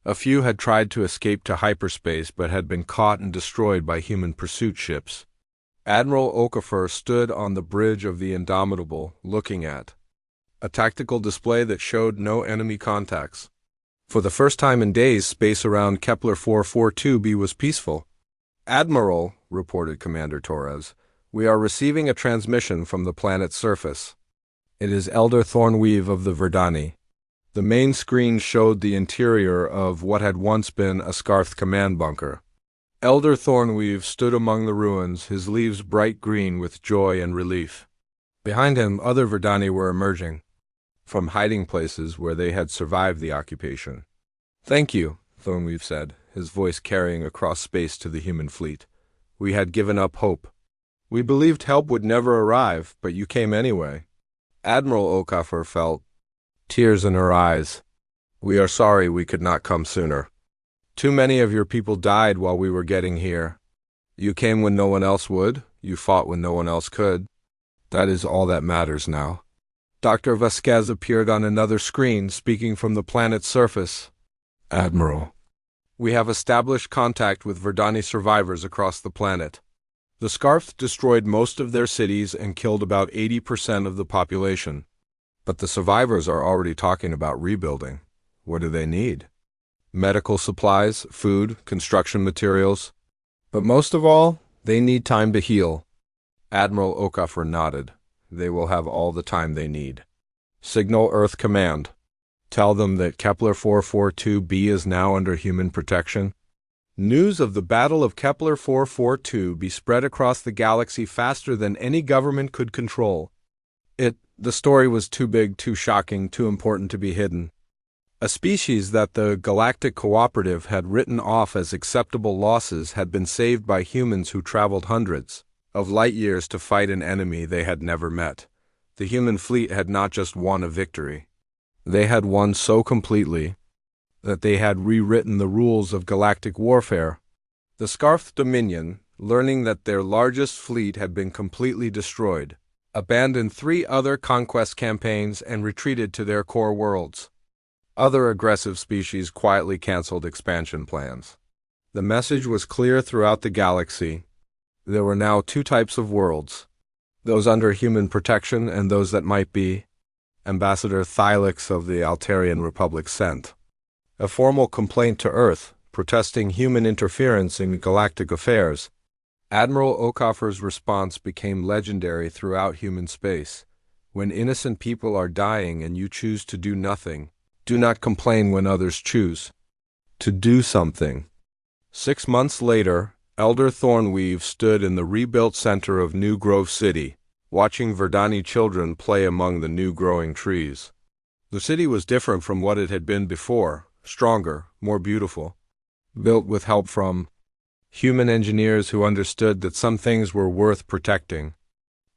A few had tried to escape to hyperspace but had been caught and destroyed by human pursuit ships. Admiral Okafor stood on the bridge of the Indomitable, looking at a tactical display that showed no enemy contacts. For the first time in days, space around Kepler 442b was peaceful. "Admiral," reported Commander Torres, "we are receiving a transmission from the planet's surface. It is Elder Thornweave of the Verdani." The main screen showed the interior of what had once been a Scarf command bunker. Elder Thornweave stood among the ruins, his leaves bright green with joy and relief. Behind him, other Verdani were emerging from hiding places where they had survived the occupation. "Thank you," Thornweave said, his voice carrying across space to the human fleet. "We had given up hope. We believed help would never arrive, but you came anyway." Admiral Okafor felt tears in her eyes. "We are sorry we could not come sooner. Too many of your people died while we were getting here. You came when no one else would. You fought when no one else could. That is all that matters now." Dr. Vasquez appeared on another screen, speaking from the planet's surface. "Admiral, we have established contact with Verdani survivors across the planet. The Scarf destroyed most of their cities and killed about 80% of the population. But the survivors are already talking about rebuilding. What do they need? Medical supplies, food, construction materials. But most of all, they need time to heal." Admiral Okafor nodded. "They will have all the time they need. Signal Earth Command. Tell them that Kepler 442b is now under human protection." News of the Battle of Kepler 442b spread across the galaxy faster than any government could control. The story was too big, too shocking, too important to be hidden. A species that the Galactic Cooperative had written off as acceptable losses had been saved by humans who traveled hundreds of light years to fight an enemy they had never met. The human fleet had not just won a victory. They had won so completely that they had rewritten the rules of galactic warfare. The Scarf Dominion, learning that their largest fleet had been completely destroyed, abandoned 3 other conquest campaigns and retreated to their core worlds. Other aggressive species quietly canceled expansion plans. The message was clear throughout the galaxy. There were now 2 types of worlds, those under human protection and those that might be. Ambassador Thylix of the Altarian Republic sent a formal complaint to Earth, protesting human interference in galactic affairs. Admiral Okafor's response became legendary throughout human space. "When innocent people are dying and you choose to do nothing, do not complain when others choose to do something." 6 months later, Elder Thornweave stood in the rebuilt center of New Grove City, watching Verdani children play among the new growing trees. The city was different from what it had been before, stronger, more beautiful, built with help from human engineers who understood that some things were worth protecting.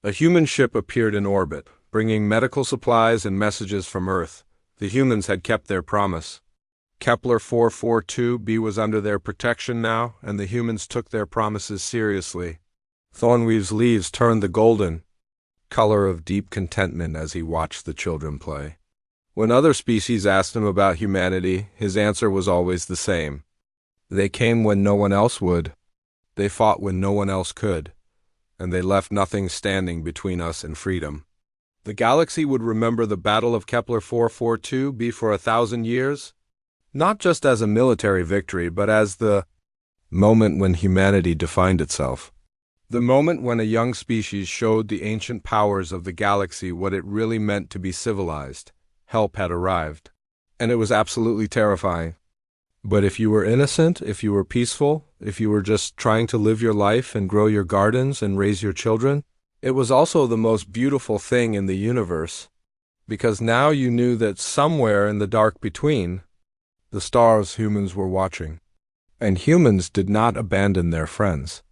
A human ship appeared in orbit, bringing medical supplies and messages from Earth. The humans had kept their promise. Kepler 442b was under their protection now, and the humans took their promises seriously. Thornweave's leaves turned the golden color of deep contentment as he watched the children play. When other species asked him about humanity, his answer was always the same. They came when no one else would. They fought when no one else could. And they left nothing standing between us and freedom. The galaxy would remember the Battle of Kepler 442b for 1,000 years, not just as a military victory, but as the moment when humanity defined itself. The moment when a young species showed the ancient powers of the galaxy what it really meant to be civilized. Help had arrived. And it was absolutely terrifying. But if you were innocent, if you were peaceful, if you were just trying to live your life and grow your gardens and raise your children, it was also the most beautiful thing in the universe. Because now you knew that somewhere in the dark between, the stars humans were watching. And humans did not abandon their friends.